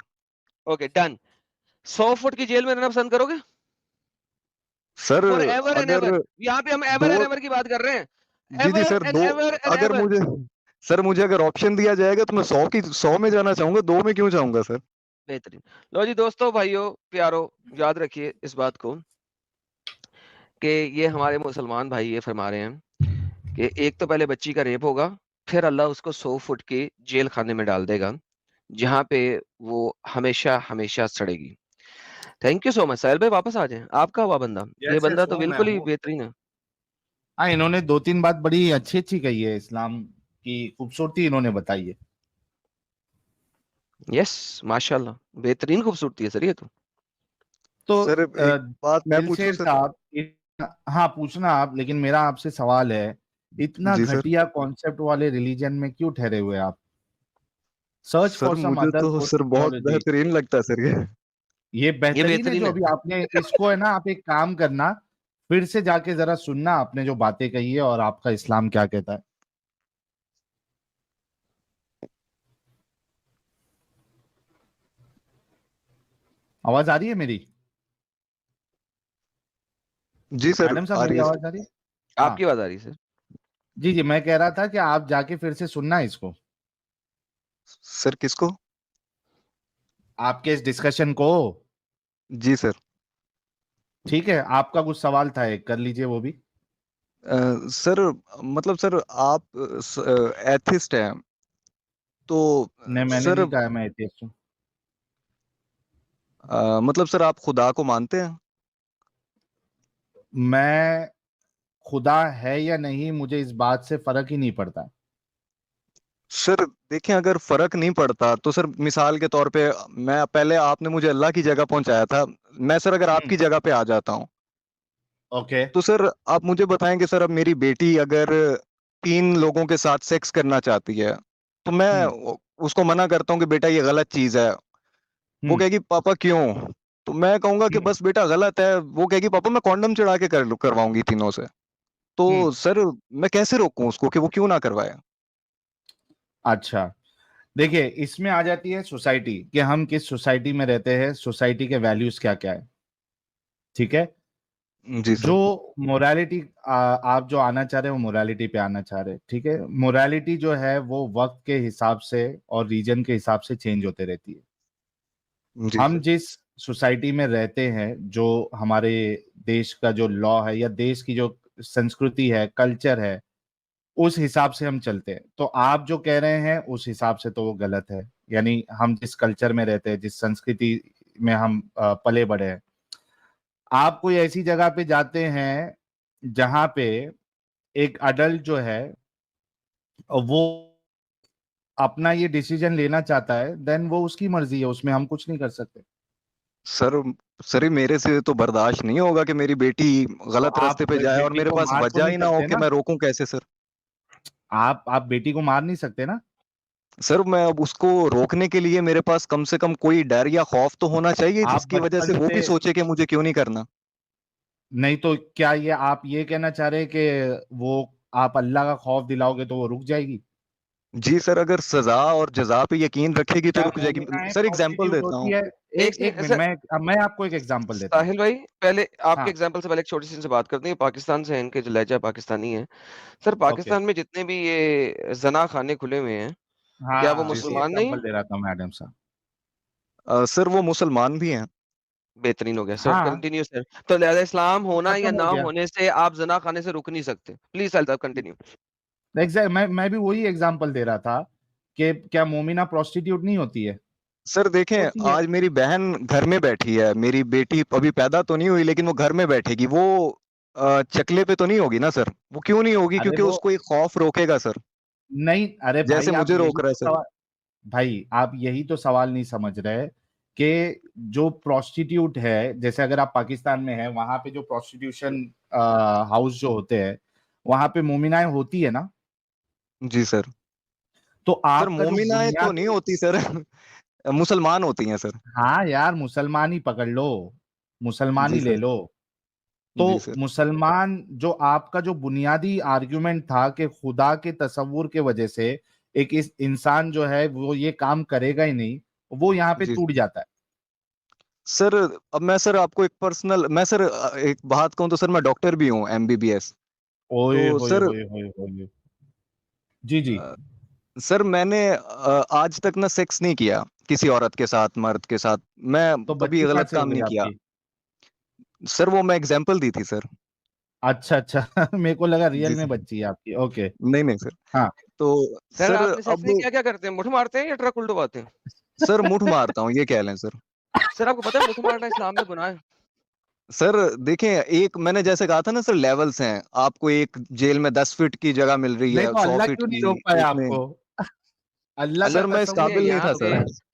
Okay done. 100 फुट की जेल में रहना पसंद करोगे? सर फॉर एवर एंड अगर एवर, यहाँ पे हम एवर दो, एंड एवर की बात कर रहे हैं। जी जी एवर सर, एंड दो, एवर एंड अगर एवर। मुझे, सर मुझे अगर ऑप्शन दिया जाएगा तो मैं 100 में जाना चाहूंगा, 2 में क्यों जाऊंगा सर? बेहतरीन। लो जी दोस्तों, भाइयों, प्यारो, याद रखिए इस बात को कि ये हमारे मुसलमान भाई ये फरमा रहे हैं कि एक तो पहले बच्ची का रेप होगा, फिर अल्लाह उसको 100 फुट के जेल खाने में डाल देगा, जहां पे वो हमेशा हमेशा सड़ेगी। Thank you so much. Sahil भाई वापस आ जाएं, आपका हुआ बंदा, ये यस बंदा यस, तो हूँ मैं बिल्कुल ही हूँ। बेहतरीन है। हाँ, इन्होंने 2-3 बात बड़ी अच्छी कही है, इस्लाम की खूबसूरती इन्होंने बताई है। यस, माशाल्लाह, बेहतरीन खूबसूरती है सर ये तो। सर एक बात मैं पूछूं दिलशेर सर? साहब, हाँ पूछना आप, लेकिन मेरा आपसे सवाल है, इतना जी सर। घटिया कॉन्सेप्ट वाले रिलीजन में क्यों ठहरे हुए आप? सर्च सर फॉर सम मुझे अदर तो गुड सर बहुत थियोलॉजी। बेहतरीन लगता है सर ये। ये ये बेहतरीन है बेहतरीन जो है। अभी आपने इसको है ना, आप एक काम करना, फिर से जाके जरा सुनना आपने जो बातें कही है और आपका इस्लाम क्या कहता है। आवाज आ रही है मेरी? जी सर, मैडम साहब आ मेरी रही है आवाज सर। आ रही है? हाँ आपकी बात आ रही है सर। जी जी, मैं कह रहा था कि आप जाके फिर से सुनना इसको, सर किसको? आपके इस डिस्कशन को। जी सर। ठीक है, आपका कुछ सवाल था, एक कर लीजिए वो भी। सर मतलब सर आप एथिस्ट हैं तो नहीं, मैंने सर नहीं कहा मैं एथियस्ट हूँ। मतलब सर आप खुदा को मानते हैं? मैं खुदा है या नहीं, मुझे इस बात से फर्क ही नहीं पड़ता। सर देखें, अगर फर्क नहीं पड़ता तो सर मिसाल के तौर पे मैं पहले आपने मुझे अल्लाह की जगह पहुंचाया था, मैं सर अगर आपकी जगह पे आ जाता हूं ओके। तो सर आप मुझे बताएंगे सर, अब मेरी बेटी अगर 3 लोगों के साथ सेक्स करना चाहती है तो मैं हम्म उसको मना करता हूँ कि बेटा ये गलत चीज है। वो हम्म कहेगी पापा क्यों? तो मैं कहूंगा कि हम्म बस बेटा गलत है। वो कहेगी पापा मैं कॉन्डम चढ़ा के करवाऊंगी तीनों से। तो हम्म। सर मैं कैसे रोकूं उसको कि वो क्यों ना करवाए? अच्छा, देखिए इसमें आ जाती है सोसाइटी, कि हम किस सोसाइटी में रहते हैं, सोसाइटी के वैल्यूज क्या क्या है। ठीक है, जी जो सर। मोरालिटी आप जो आना चाह रहे हो, मोरालिटी पे आना चाह रहे हैं, ठीक है। मोरालिटी जो है वो वक्त के हिसाब से और रीजन के हिसाब से चेंज होते रहती है। जी हम सर। जिस सोसाइटी में रहते हैं, जो हमारे देश का जो लॉ है या देश की जो संस्कृति है, कल्चर है, उस हिसाब से हम चलते हैं। तो आप जो कह रहे हैं उस हिसाब से तो वो गलत है। यानी हम जिस कल्चर में रहते हैं, जिस संस्कृति में हम पले बड़े हैं, आप कोई ऐसी जगह पे जाते हैं जहां पे एक अडल्ट जो है वो अपना ये डिसीजन लेना चाहता है, देन वो उसकी मर्जी है, उसमें हम कुछ नहीं कर सकते। सर सर ये मेरे से तो बर्दाश्त नहीं होगा कि मेरी बेटी तो गलत आप रास्ते पे जाए और बेटी मेरे को पास मार तो वजह नहीं ही ना हो सकते कि ना, मैं रोकूं कैसे सर? आप बेटी को मार नहीं सकते ना। सर मैं अब उसको रोकने के लिए मेरे पास कम से कम कोई डर या खौफ तो होना चाहिए आप जिसकी वजह बचपन से वो से, भी सोचे कि मुझे क्यों नहीं करना। नहीं तो क्या ये आप ये कहना चाह रहे हैं कि वो आप अल्लाह का खौफ दिलाओगे तो वो रुक जाएगी? जी सर, अगर सजा और जजा पे यकीन रखेगी तो क्या रुक जाएगी मोमिनाएं सर। एग्जांपल प्रोस्टिट्यूट देता होती हूँ। है? एक एक सेकंड मिनट, सर, मैं आपको एक एग्जांपल देता हूँ। साहिल भाई, पहले आपके हाँ, एग्जाम्पल से पहले एक छोटी सी इनसे बात करते हैं। पाकिस्तान से हैं, इनके जो लहजा पाकिस्तानी है। Sir okay. पाकिस्तान में जितने भी ये जना खाने खुले हुए हैं, क्या वो हाँ, जी सर। इसी मुसलमान नहीं एग्जांपल है? दे रहा था मैडम साहब। सर वो मुसलमान भी हैं। बेहतरीन हो गया सर, हाँ, कंटिन्यू सर। तो लिहाजा इस्लाम तो होना खत्म या हो ना गया। होने से आप जना खाने से रुक नहीं सकते। प्लीज साहिल साहब कंटिन्यू। एग्जैक्ट, मैं भी वही एग्जांपल दे रहा था कि क्या मोमिना प्रोस्टिट्यूट नहीं होती है? सर देखें, होती है। आज मेरी बहन घर में बैठी है, मेरी बेटी अभी पैदा तो नहीं हुई लेकिन वो घर में बैठेगी। वो चकले पे तो नहीं होगी ना सर? वो क्यों नहीं होगी? अरे क्योंकि वो उसको एक खौफ रोकेगा सर, नहीं, अरे जैसे भाई आप मुझे यही रोक रहा तो है सर। सवाल, भाई आप यही तो सवाल नहीं समझ रहे कि जो प्रोस्टिट्यूट है, जैसे अगर आप पाकिस्तान में हैं, वहां पे जो प्रोस्टिट्यूशन हाउस जो होते हैं, वहां पे मोमिनाएं होती है ना। जी सर। तो सर आपका जो मोमिनाएं तो नहीं बुनियादी, होती सर। मुसलमान होती हैं सर। हाँ यार, मुसलमान ही पकड़ लो, मुसलमान जी ही ले सर। लो। जी तो सर। मुसलमान, जो आपका जो बुनियादी आर्गुमेंट था कि खुदा के तसव्वुर के वजह से एक इस इंसान जो है वो ये काम करेगा ही नहीं, वो यहाँ पे जी टूट जाता है। सर। अब मैं सर आपको एक पर्सनल, मैं सर एक बात कहूँ तो सर मैं डॉक्टर भी हूँ, एमबीबीएस। ओए तो होए सर होए होए होए। जी जी। अ, सर मैंने आज तक ना सेक्स नहीं किया किसी औरत के साथ, मर्द के साथ। मैं तो कभी बच्ची कहाँ गलत से हो काम गई नहीं किया। आपकी? सर वो मैं एग्जाम्पल दी थी सर। अच्छा अच्छा। मेरे को लगा जी रियल में सर। बच्ची है आपकी। ओके। नहीं नहीं सर। हाँ। तो सर सर आपने सेक्स अब नहीं किया, क्या करते हैं? मुठ मारते हैं या ट्रक उल्टवाते हैं? सर मुठ मारता हूँ ये कह लें सर। सर आपको पता है मुठ मारना इस्लाम में गुनाह है? सर देखें, एक मैंने जैसे कहा था ना सर, लेवल्स हैं। आपको एक जेल में 10 फीट की जगह मिल रही नहीं है, तो 100 अल्लाह फीट क्यों नहीं की, रोक पाया एक में। आपको? अल्लाह का सर मैं इस तसव्वुर देखिए काबिल नहीं यहाँ था पे सर।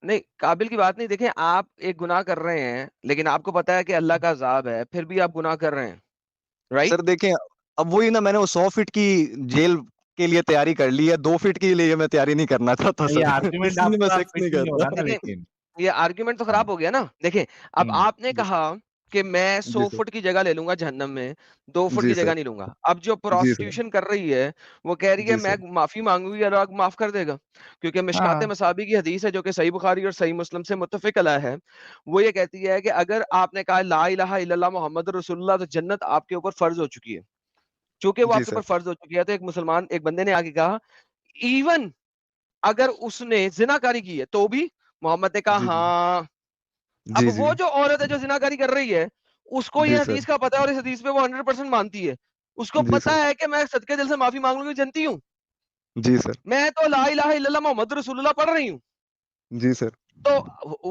नहीं, काबिल की बात नहीं। देखिए आप एक गुनाह कर रहे हैं, लेकिन आपको पता है कि अल्लाह का अज़ाब है, फिर भी आप गुनाह कर रहे हैं, राइट? सर देखें, अब वही ना, मैंने वो 100 फीट की जेल के लिए तैयारी कर ली है, 2 फीट के लिए मैं तैयारी नहीं करना चाहता ये सर। आर्गुमेंट इसलिए मैं आपका सेक्स फिट नहीं नहीं कर हो रहा रहा। ना, देखिए, लेकिन ये आर्गुमेंट तो हाँ, खराब हो गया ना। देखिए, अब आपने जी कहा कि मैं जी 100 सर। फुट की जगह ले लूँगा जहन्नम में, 2 फुट जी की सर। जगह नहीं लूँगा। अब जो जी सर। प्रोस्टिट्यूशन कर रही है, वो कह रही है जी मैं सर। माफ़ी माँगूँगी, अल्लाह माफ़ कर देगा। क्योंकि मिशकात हाँ, मसाबी की हदीस है जो कि सही बुखारी और सही मुस्लिम से मुत्तफ़िक़ अलैह है। वो ये कहती है कि अगर आपने कहा ला इलाहा इल्लल्लाह मुहम्मदुर रसूलुल्लाह, तो जन्नत आपके ऊपर फ़र्ज़ हो चुकी है। चूँकि वो जी आपके सर। ऊपर फ़र्ज़ हो चुकी है, तो एक बंदे ने आके कहा, इवन अगर उसने ज़िनाकारी की है, तो भी? मोहम्मद ने कहा जी जी। हाँ। अब जी जी। वो जो औरत है जो ज़िनाकारी कर रही है, उसको ये जी सर। हदीस का पता है और इस हदीस पे वो 100% मानती है। उसको जी पता सर। है कि मैं सदके दिल से माफ़ी माँग लूँगी, जनती हूँ। जी सर। मैं तो ला इलाहा इल्लल्लाह मुहम्मदुर रसूलुल्लाह पढ़ रही हूँ। जी सर। तो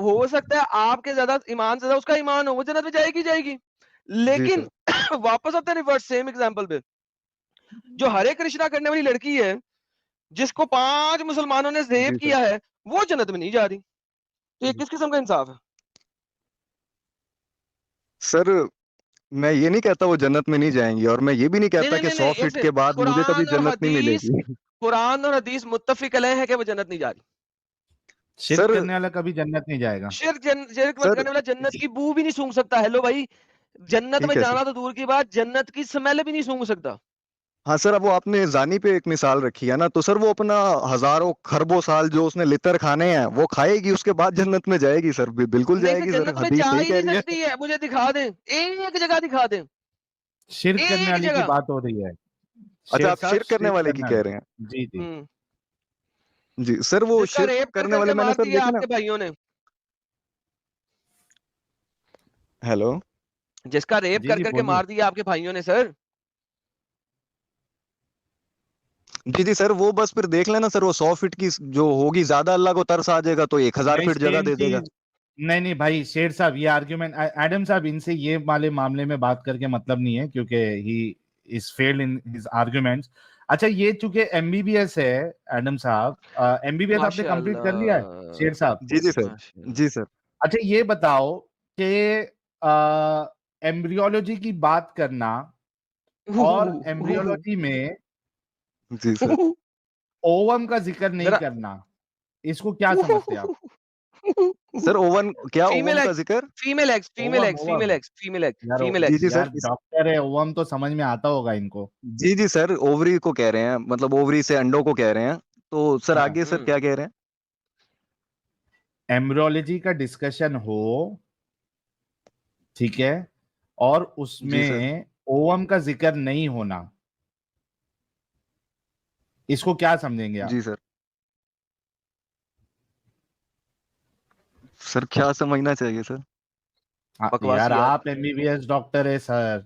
हो सकता है आपके ज़्यादा ईमान से ज़्यादा उसका ईमान हो, वो जन्नत में जाएगी ही जाएगी। जी लेकिन सर। वापस आते हैं रिवर्स सेम एग्ज़ाम्पल पे। जो हरे कृष्णा करने वाली लड़की है, जिसको 5 मुसलमानों ने रेप जी सर। किया है, वो जन्नत में नहीं जा रही। तो ये किस किस्म का इंसाफ है? सर मैं ये नहीं कहता वो जन्नत में नहीं जाएंगी, और मैं ये भी नहीं नहीं, कहता नहीं, कि नहीं, 100 नहीं, एक फीट से के बाद मुझे कभी जन्नत नहीं मिलेगी। कुरान और हदीस मुत्तफ़िक़ अलैह है कि वो जन्नत नहीं जा रही। शिर्क सर। करने वाला कभी जन्नत नहीं जाएगा। शिर्क मत सर करने वाला जन्नत की बू भी नहीं सूंघ सकता। हेलो भाई, जन्नत में ठीक है सर। जाना तो दूर की बात, जन्नत की स्मेल भी नहीं सूंघ सकता। हाँ सर, अब वो आपने जानी पे एक मिसाल रखी है ना, तो सर वो अपना हजारों खरबों साल जो उसने लितर खाने हैं वो खाएगी, उसके बाद जन्नत में जाएगी सर, बिल्कुल नहीं, फिर जाएगी सर, जन्नत में हदीस जा सही ही कह नहीं रही है। सकती है। मुझे दिखा दें, एक जगह दिखा दें, शिर्क करने एक वाले की जगह। बात हो रही है। अच्छा, शेर आप साहब, शिर्क करने शिर्क वाले की करने कह वाले। रहे हैं? जी, जी। हुँ, जी सर, वो जिसका शिर्क रेप कर करने वाले करके मैंने मार सर दिया देखे ना। आपके भाइयों ने, हेलो। जिसका रेप जी, कर जी, करके बोलिए। मार दिया आपके भाइयों ने सर। जी जी सर, वो बस फिर देख लेना सर, वो 100 फीट की जो होगी, ज्यादा अल्लाह को तरस आ जाएगा तो 1000 नहीं, फीट जगह सेम दे देगा। चीज़। नहीं, नहीं भाई, शेर साहब, ये आर्गुमेंट एडम साहब, इनसे ये वाले मामले में बात करके मतलब नहीं है, क्योंकि he is failed in his arguments. अच्छा, ये चूंकि एमबीबीएस है, एडम साहब, एमबीबीएस आपने कंप्लीट कर लिया है, शेर साहब? जी जी सर। माशाल्लाह। जी सर। अच्छा, ये बताओ कि एम्ब्रियोलॉजी की बात करना और एम्ब्रियोलॉजी में जी सर। ओवम का जिक्र नहीं जरा करना, इसको क्या समझते हैं आप? सर ओवन क्या, फीमेल ओवम का एग्स, जिक्र? Female eggs, female ovum, eggs, female ovum. Eggs, female eggs, यार, फीमेल जी एग्स। जी यार सर। डॉक्टर है, ओवम तो समझ में आता होगा इनको। जी जी सर, ओवरी को कह रहे हैं, मतलब ओवरी से अंडों को कह रहे हैं। तो सर हाँ, आगे सर हुँ। क्या कह रहे हैं? एम्ब्रियोलॉजी का डिस्कशन हो, ठीक है, और जी सर। उसमें ओवम का जिक्र नहीं होना, इसको क्या समझेंगे आप? जी सर। सर क्या समझना चाहिए सर? यार, बकवासियात। आप एमबीबीएस डॉक्टर है सर।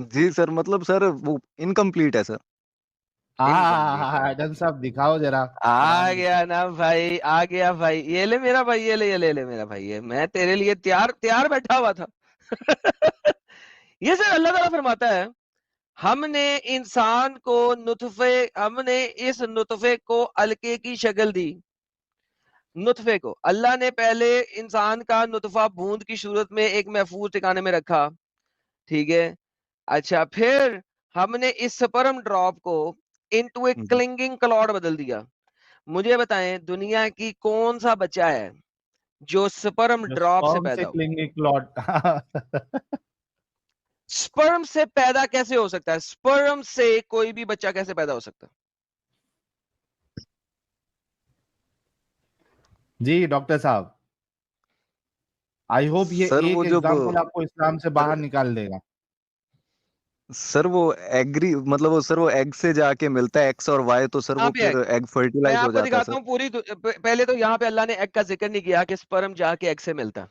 जी सर, मतलब सर वो इनकम्प्लीट है सर। इनकम्प्लीट है। एडम साहब, दिखाओ जरा आ कुरान गया दिखाओ। ना भाई, आ गया भाई। ये ले मेरा भाई, ये ले मेरा भाई, ये मैं तेरे लिए तैयार तैयार बैठा हुआ था। ये सर अल्लाह ताला फरमाता है, हमने इंसान को नुतफे, हमने इस नुतफे को अलके की शक्ल दी। नुतफे को अल्लाह ने पहले इंसान का नुतफा बूंद की सूरत में एक महफूज ठिकाने में रखा, ठीक है। अच्छा, फिर हमने इस स्पर्म ड्रॉप को इनटू ए जी। क्लिंगिंग क्लॉड बदल दिया। मुझे बताएं, दुनिया की कौन सा बच्चा है जो स्पर्म जो ड्रॉप से स्पर्म से पैदा हो? Clingy clot. स्पर्म से पैदा कैसे हो सकता है? स्पर्म से कोई भी बच्चा कैसे पैदा हो सकता है? जी डॉक्टर साहब, आई होप ये सर एक वो जब एग्जांपल आपको इस्लाम से सर बाहर निकाल देगा। सर वो एग्री, मतलब वो सर वो एग से जाके मिलता है, एक्स और वाई, तो सर कहां वो पे है? फिर एग मैं फर्टिलाइज हो आपको जाता है दिखाता सर। हूँ पूरी पहले तो यहाँ पे अल्लाह ने एग का जिक्र नहीं किया कि स्पर्म जाके एग से मिलता है।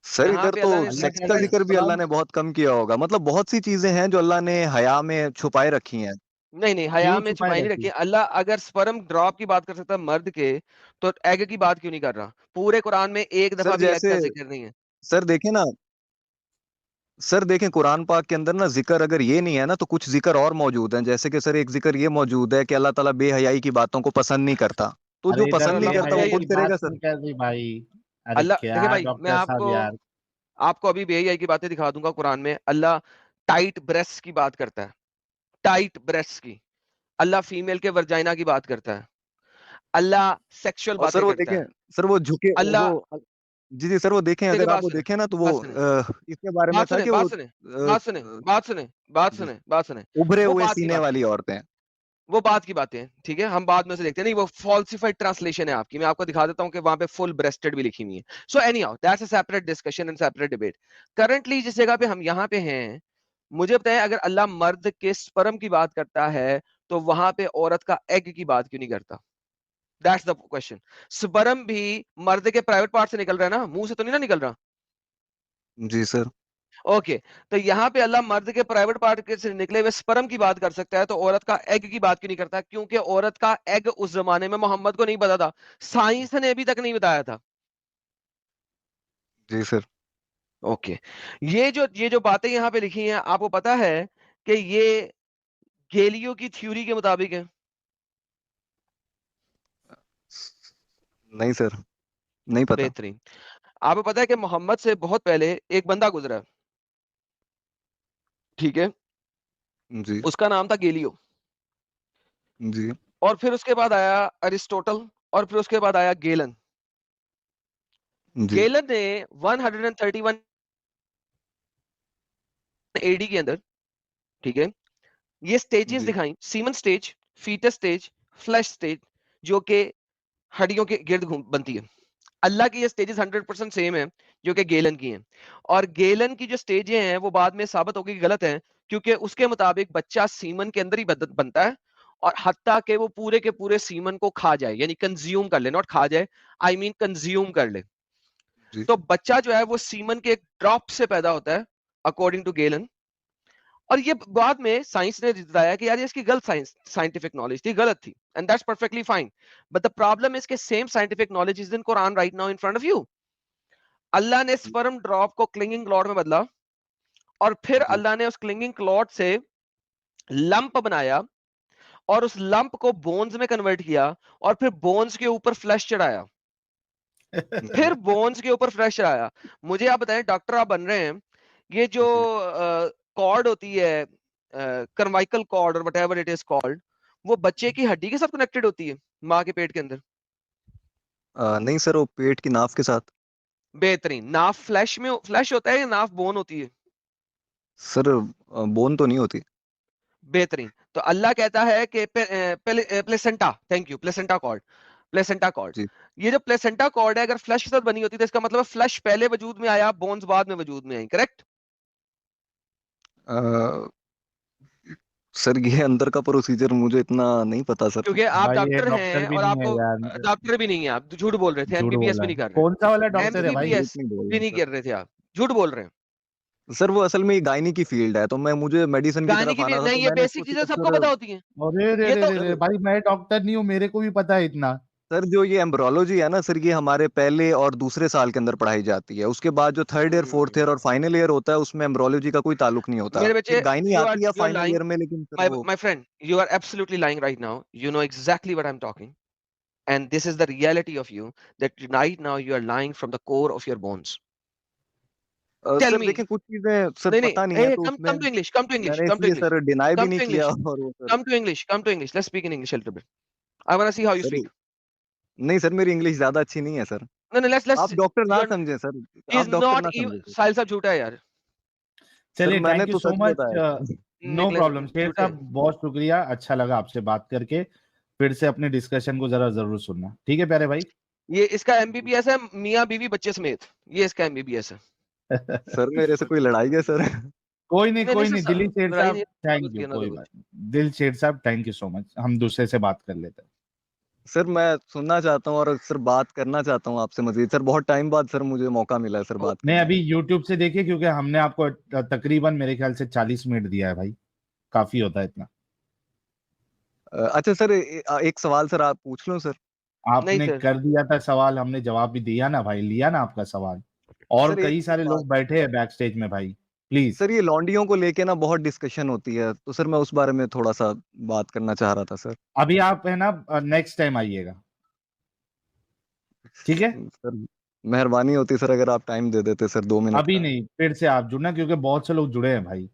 सर यहाँ इधर पे तो अल्लाह ने अल्लाह सिर्फ सेक्स का कहता बोला है जिक्र भी अल्लाह स्पर्म। ने बहुत कम किया होगा, मतलब बहुत सी चीजें हैं जो अल्लाह ने हया में छुपाए रखी हैं। नहीं हया क्यों में छुपाए छुपाई नहीं रखी रखी। है? अल्लाह अगर स्पर्म ड्रॉप की बात कर सकता है मर्द के, तो एग की बात क्यों नहीं कर रहा? पूरे कुरान में एक दफा सर भी एग जैसे का जिक्र नहीं है। सर देखें ना, सर देखें कुरान पाक के अंदर ना जिक्र अगर ये नहीं है ना तो कुछ जिक्र और मौजूद हैं। जैसे कि सर एक जिक्र ये मौजूद है कि अल्लाह ताला बेहयाई की बातों को पसंद नहीं करता। तो जो अरे इधर सर पसंद नहीं अल्लाह करता वो बेहयाई बेहयाई खुद की नहीं, बात करेगा नहीं सर। कर रही भाई। अरे अल्लाह देखे क्या भाई, मैं डॉक्टर साहब यार। आपको अभी बेहयाई की बातें दिखा दूंगा कुरान में। अल्लाह टाइट ब्रेस्ट की बात करता है, टाइट ब्रेस्ट की। अल्लाह फीमेल के वर्जाइना की बात करता है। अल्लाह सेक्सुअल और सर बातें वो करता देखें, है। सर वो झुके अल्लाह वो जी जी सर वो देखें, देखिए अगर आप बात वो सुने, देखें ना तो वो बात सुने, इसके बारे में बात था सुने, कि बात वो सुने, बात सुने, बात सुने, बात जी सुने, बात सुने। उभरे वो हुए बात की सीने बात है, वाली औरतें। वो बात की बातें हैं, ठीक है? हम बाद में से देखते हैं। नहीं, वो फॉल्सिफाइड ट्रांसलेशन है आपकी। मैं आपको दिखा देता हूं कि वहां पे फुल ब्रेस्टेड भी लिखी हुई है। So any how that's a separate discussion and separate debate. Currently जिस जगह पे हम यहाँ पे हैं, मुझे बताएं, अगर अल्लाह मर्द के स्पर्म की बात करता है तो वहां पे औरत का एग की बात क्यों नहीं करता? That's the question. स्पर्म भी मर्द के प्राइवेट पार्ट से निकल रहा है ना, मुंह से तो नहीं ना निकल रहा। जी सर। ओके, तो यहाँ पे अल्लाह मर्द के प्राइवेट पार्ट के से निकले हुए स्पर्म की बात कर सकता है, तो औरत का एग की बात क्यों नहीं करता? क्योंकि औरत का एग उस जमाने में मोहम्मद को नहीं पता था, साइंस ने अभी तक नहीं बताया था। जी सर। ओके, ये जो बातें यहाँ पे लिखी हैं, आपको पता है कि ये गैलियो की थ्योरी के मुताबिक है? नहीं सर, नहीं पता। बेहतरीन। आपको पता है कि मोहम्मद से बहुत पहले एक बंदा गुजरा, ठीक है? जी उसका नाम था गैलियो। जी और फिर उसके बाद आया अरिस्टोटल, और फिर उसके बाद आया गेलन। जी गेलन ने 131 एडी के अंदर, ठीक है, ये स्टेजेस जी दिखाई, semen stage, foetus stage, flesh stage, जो कि हड्डियों के गिर्द घूम बनती है। अल्लाह की ये स्टेजेस 100% सेम है जो कि गेलन की हैं। और गेलन की जो स्टेजें हैं वो बाद में साबित हो गई गलत है, क्योंकि उसके मुताबिक बच्चा सीमन के अंदर ही बनता है, और हत्ता के वो पूरे के पूरे सीमन को खा जाए, यानी कंज्यूम कर ले, नॉट खा जाए, आई मीन कंज्यूम कर ले। जी तो बच्चा जो है वो सीमन के एक ड्रॉप से पैदा होता है, अकॉर्डिंग टू गेलन। और ये बाद में साइंस ने बताया कि यार ये इसकी गलत साइंटिफिक नॉलेज थी, गलत थी, and that's perfectly fine. But the problem is के same scientific knowledge is in Quran right now in front of you. Allah ने स्पर्म ड्रॉप को क्लिंगिंग क्लॉड में बदला, और फिर जी अल्लाह ने उस क्लिंगिंग क्लॉड से लंप बनाया, और उस लंप को बोन्स में कन्वर्ट किया, और फिर बोन्स के ऊपर फ्लैश चढ़ाया, जी फिर बोन्स के ऊपर फ्लैश चढ़ाया। मुझे आप बताएं, डॉक्टर आप बन रहे हैं, ये जो जी कॉर्ड होती है, कर्वाइकल कॉर्ड और व्हाटएवर इट इज कॉल्ड, वो बच्चे की हड्डी के साथ कनेक्टेड होती है, माँ के पेट के अंदर। नहीं सर, वो पेट की नाफ के साथ। बेहतरीन। नाफ फ्लैश होता है या नाफ बोन होती है? सर बोन तो नहीं होती। बेहतरीन। तो अल्लाह कहता है कि placenta, thank you, placenta cord, placenta cord. जी ये जो प्लेसेंटा कॉर्ड है, अगर फ्लैश के साथ बनी होती तो इसका मतलब फ्लैश पहले वजूद में आया, बोन्स बाद में वजूद में आई, करेक्ट? अ, सर ये अंदर का प्रोसीजर मुझे इतना नहीं पता सर। क्योंकि आप भाई ये डॉक्टर डॉक्टर हैं, भी और नहीं है आपको यार। डॉक्टर भी नहीं है, आप झूठ बोल रहे थे, झूठ एमबीबीएस बोल भी रहा नहीं है, कर रहे कौन सा वाला नहीं डॉक्टर सर, है भाई? झूठ एमबीबीएस नहीं बोल भी रहा नहीं सर। कर रहे थे आप, झूठ बोल रहे हैं। सर वो असल में ये गायनी की फील्ड है, तो मैं मुझे मेडिसिन की गाने तरफ की भी आना था, तो नहीं, ये मैंने बेसिक चीजें सोचा सबको सर। पता होती हैं। अरे रे ये रे तो रे रे सर भाई, मैं डॉक्टर नहीं हूँ, मेरे को भी पता है इतना। सर जो ये एम्ब्रोलॉजी है ना सर, ये हमारे पहले और दूसरे साल के अंदर पढ़ाई जाती है। उसके बाद जो थर्ड ईयर, फोर्थ ईयर और फाइनल ईयर होता है, उसमें एम्ब्रोलॉजी का कोई ताल्लुक नहीं होता। मेरे ये बच्चे, गायनी आती है you are final lying, year में, लेकिन सर my वो my friend, you are absolutely lying right now. You know exactly what I'm talking, and this is the reality of you, that right now you are lying from the core of your bones. Tell sir me. देखें कुछ चीजें sir नहीं नहीं, पता नहीं है, hey, तो come उसमें come to English, come to English, मैंने come to इसलिए English, सर डिनाई भी come नहीं to किया। English, और वो sir come to English, come to English. Let's speak in English a little bit. I want to see how you sir speak. नहीं sir, मेरी English ज्यादा अच्छी नहीं है सर। No no, let's आप डॉक्टर ना you're समझे सर, is आप डॉक्टर not ना even समझे सर। साहिल साहब झूठा है यार। सर चलिए, मैंने थैंक यू तो सो सच मच। बताया सर। नो निकले प्रॉब्लम शेर झूठे। साहब, बहुत शुक्रिया, अच्छा लगा आपसे बात करके। फिर से अपने डिस्कशन को जरा जरूर सुनना, ठीक है प्यारे भाई? ये इसका एमबीबीएस है, मियाँ बीवी बच्चे समेत, ये इसका एमबीबीएस है। सर मेरे से कोई लड़ाई है सर? कोई नहीं, नहीं कोई नहीं नहीं, सर, दिलीप शेर लड़ाई नहीं, साहब, थैंक स्वागत यू, किया ना कोई तो बात कुछ। नहीं। दिल शेर साहब, थैंक यू सो मच, हम दूसरे से बात कर लेते हैं। सर मैं सुनना चाहता हूँ और सर बात करना चाहता हूँ आपसे मजीद। सर बहुत टाइम बाद सर मुझे मौका मिला है सर बात नहीं, करने अभी का। यूट्यूब से देखिए, क्योंकि हमने आपको तकरीबन मेरे ख्याल से 40 मिनट दिया है भाई, काफी होता है इतना। अच्छा सर, एक सवाल सर आप पूछ लो सर। नहीं आपने सर। कर दिया था सवाल, हमने जवाब भी दिया ना भाई, लिया ना आपका सवाल। और सर एक कई सारे बात, लोग बैठे हैं बैक स्टेज में भाई, प्लीज। सर ये लौंडियों को लेके ना बहुत डिस्कशन होती है, तो सर मैं उस बारे में थोड़ा सा बात करना चाह रहा था सर। अभी आप है ना नेक्स्ट टाइम आइएगा, ठीक है? सर मेहरबानी होती सर अगर आप टाइम दे देते सर, 2 मिनट अभी का। नहीं, फिर से आप जुड़ना, क्योंकि बहुत से लोग जुड़े हैं भाई।